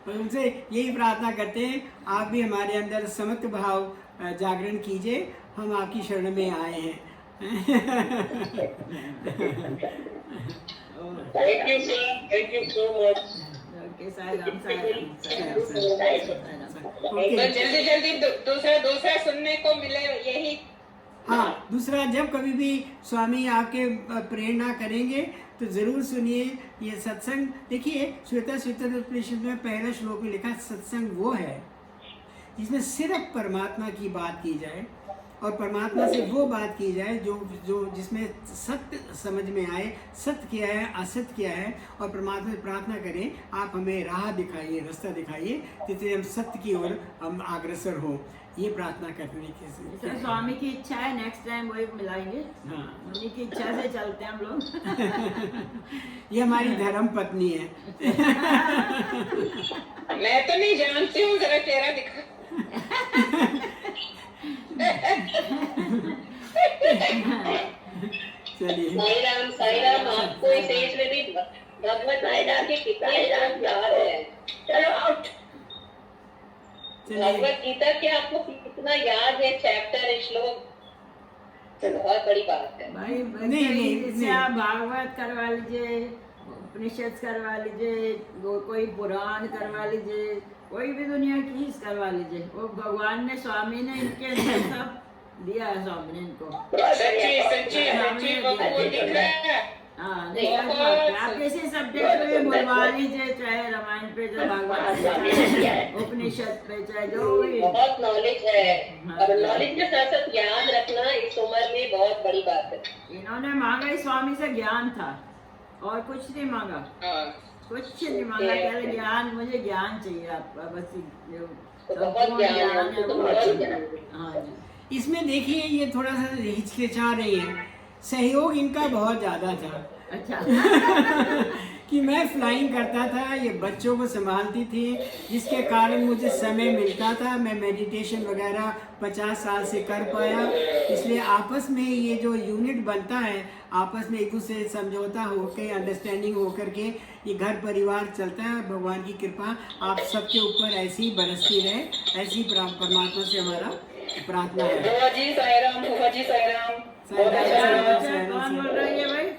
और उनसे यही प्रार्थना करते हैं, आप भी हमारे अंदर समत्व भाव जागरण कीजिए। हम आपकी शरण में आए हैं। Thank you sir, thank you so much. Okay, Sai Ram, Sai Ram, Sai Ram, Sai Sai Ram. तो ओके। जल्दी जल्दी दूसरा सुनने को मिले, यही। हाँ, दूसरा जब कभी भी स्वामी आपके प्रेरणा करेंगे तो ज़रूर सुनिए ये सत्संग। देखिए, श्वेता उपनिषद में पहला श्लोक में लिखा, सत्संग वो है जिसमें सिर्फ परमात्मा की बात की जाए, और परमात्मा से वो बात की जाए जो जिसमें सत्य समझ में आए, सत्य क्या है, असत्य क्या है, और परमात्मा से प्रार्थना करें, आप हमें राह दिखाइए, रास्ता दिखाइए, जिससे हम सत्य की ओर हम अग्रसर हो। ये प्रार्थना करने तो की स्वामी की इच्छा है, नेक्स्ट टाइम वही मिलाएंगे। हाँ, उन्हीं की इच्छा से चलते हैं हम लोग। ये हमारी धर्म पत्नी है। मैं तो नहीं जानती हूँ, जरा चेहरा दिखा। चलिए, साईं राम, आपको इस एज में भी भगवत साईं राम की कितनी प्यार है। चलो आउट। चलिए। भगवत गीता के आपको कितना याद है, चैप्टर, श्लोक, बहुत बड़ी बात है। भाई नहीं, इससे आप भागवत करवा लीजिए, उपनिषद करवा लीजिए, कोई पुराण करवा लीजिए, कोई भी दुनिया की चीज करवा लीजिए। वो भगवान ने, स्वामी ने इनके अंदर सब दिया है स्वामी ने इनको। सच्ची सच्ची सच्ची भगवान दिख रहा है। हाँ, नहीं सच बात है। आप किसी सब्जेक्ट पे बुलवा लीजिए, चाहे रामायण पे, चाहे भागवत पे, उपनिषद पे, चाहे जो भी। बहुत नॉलेज है, और नॉलेज के साथ साथ ज्ञान रखना इस उम्र में बहुत बड़ी बात है। इन्होंने मांगा ही स्वामी से ज्ञान था, और कुछ नहीं मांगा, हाँ, कुछ नहीं मांगा। कह रहे ज्ञान, मुझे ज्ञान चाहिए आपका, बस जो तो बहुत ज्ञान है, है तो वो बहुत अच्छा। ज्ञान है। हाँ जी। इसमें देखिए ये थोड़ा सा हिचकिचा रही है, सहयोग इनका बहुत ज़्यादा था अच्छा। कि मैं फ्लाइंग करता था, ये बच्चों को संभालती थी, जिसके कारण मुझे समय मिलता था, मैं मेडिटेशन वगैरह 50 साल से कर पाया। इसलिए आपस में ये जो यूनिट बनता है, आपस में एक दूसरे से समझौता होकर, अंडरस्टैंडिंग होकर के ये घर परिवार चलता है। भगवान की कृपा आप सबके ऊपर ऐसी ही बरसती रहे, ऐसी परमात्मा से हमारा प्रार्थना है। फूफा जी साईराम, फूफा जी साईराम। बहुत अच्छा लगा। अच्छा, कौन बोल रही है भाई?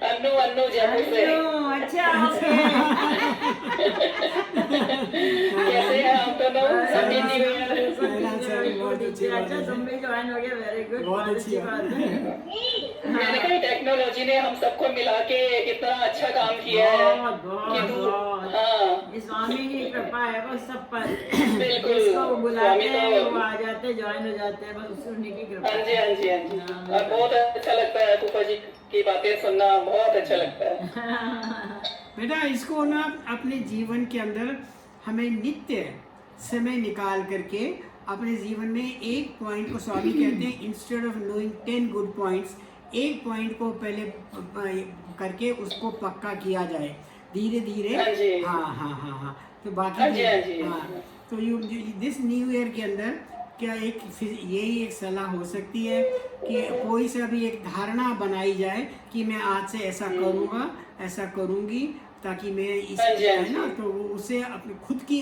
अन्नू अन्नू जयपुर से। अच्छा, ओके। कैसे हैं आप दोनों? Happy new year. अच्छा, तुम भी ज्वाइन हो गए, वेरी गुड, बहुत अच्छी बात है। मैंने कहा टेक्नोलॉजी ने हम सबको मिला के कितना अच्छा काम किया है। बहुत कि बहुत तू- बहुत। हाँ, ये स्वामी की कृपा है बस सब पर। बिल्कुल। जिसको बुलाते स्वामी हैं तो- वो आ जाते हैं, ज्वाइन हो जाते हैं, बस उन्हीं की कृपा हाँ जी, हाँ जी, हाँ जी। हाँ, और बहुत अच्छा लगता है फूफा जी की बातें सुनना, बहुत अच्छा लगता है। बेटा इसको ना अपने जीवन के अंदर हमें नित्य समय निकाल करके अपने जीवन में एक पॉइंट को, स्वामी कहते हैं instead of knowing 10 good points, एक पॉइंट को पहले करके उसको पक्का किया जाए धीरे धीरे। हाँ जी। हाँ हाँ हाँ हाँ, तो बाकी हाँ जी, हाँ जी। हाँ, तो यू दिस न्यू ईयर के अंदर क्या एक यही एक सलाह हो सकती है कि कोई सा भी एक धारणा बनाई जाए कि मैं आज से ऐसा करूँगा, ऐसा करूँगी, ताकि मैं इस हाँ जी, हाँ है ना, जी। तो उससे अपने खुद की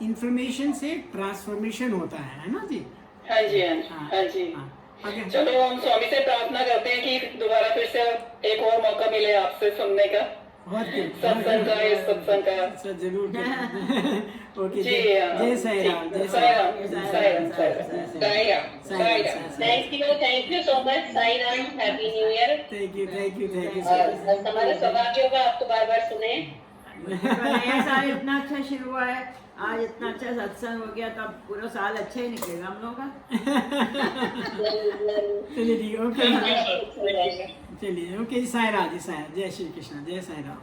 इंफॉर्मेशन से ट्रांसफॉर्मेशन होता है ना जी। हाँ जी, हाँ जी, हाँ जी। आगे चलो हम स्वामी से प्रार्थना करते हैं कि दोबारा फिर से एक और मौका मिले आपसे सुनने का, बहुत सत्संग का, इस सत्संग का। अच्छा जरूर ओके, जी, जय साई राम, जय Sai Ram, Sairam, Sairam, Sairam, Sairam. Thank you so much Sairam. Happy new year. Thank you thank you thank you और हमारा सौभाग्य होगा आप तो बार बार सुने। नया साल इतना अच्छा शुरू हुआ है, आज इतना अच्छा सत्संग हो गया, तो अब पूरा साल अच्छा ही निकलेगा हम लोगों का। चलिए ठीक है, ओके चलिए, ओके जी, साई राम जी, साई राम, जय श्री कृष्ण, जय साई राम।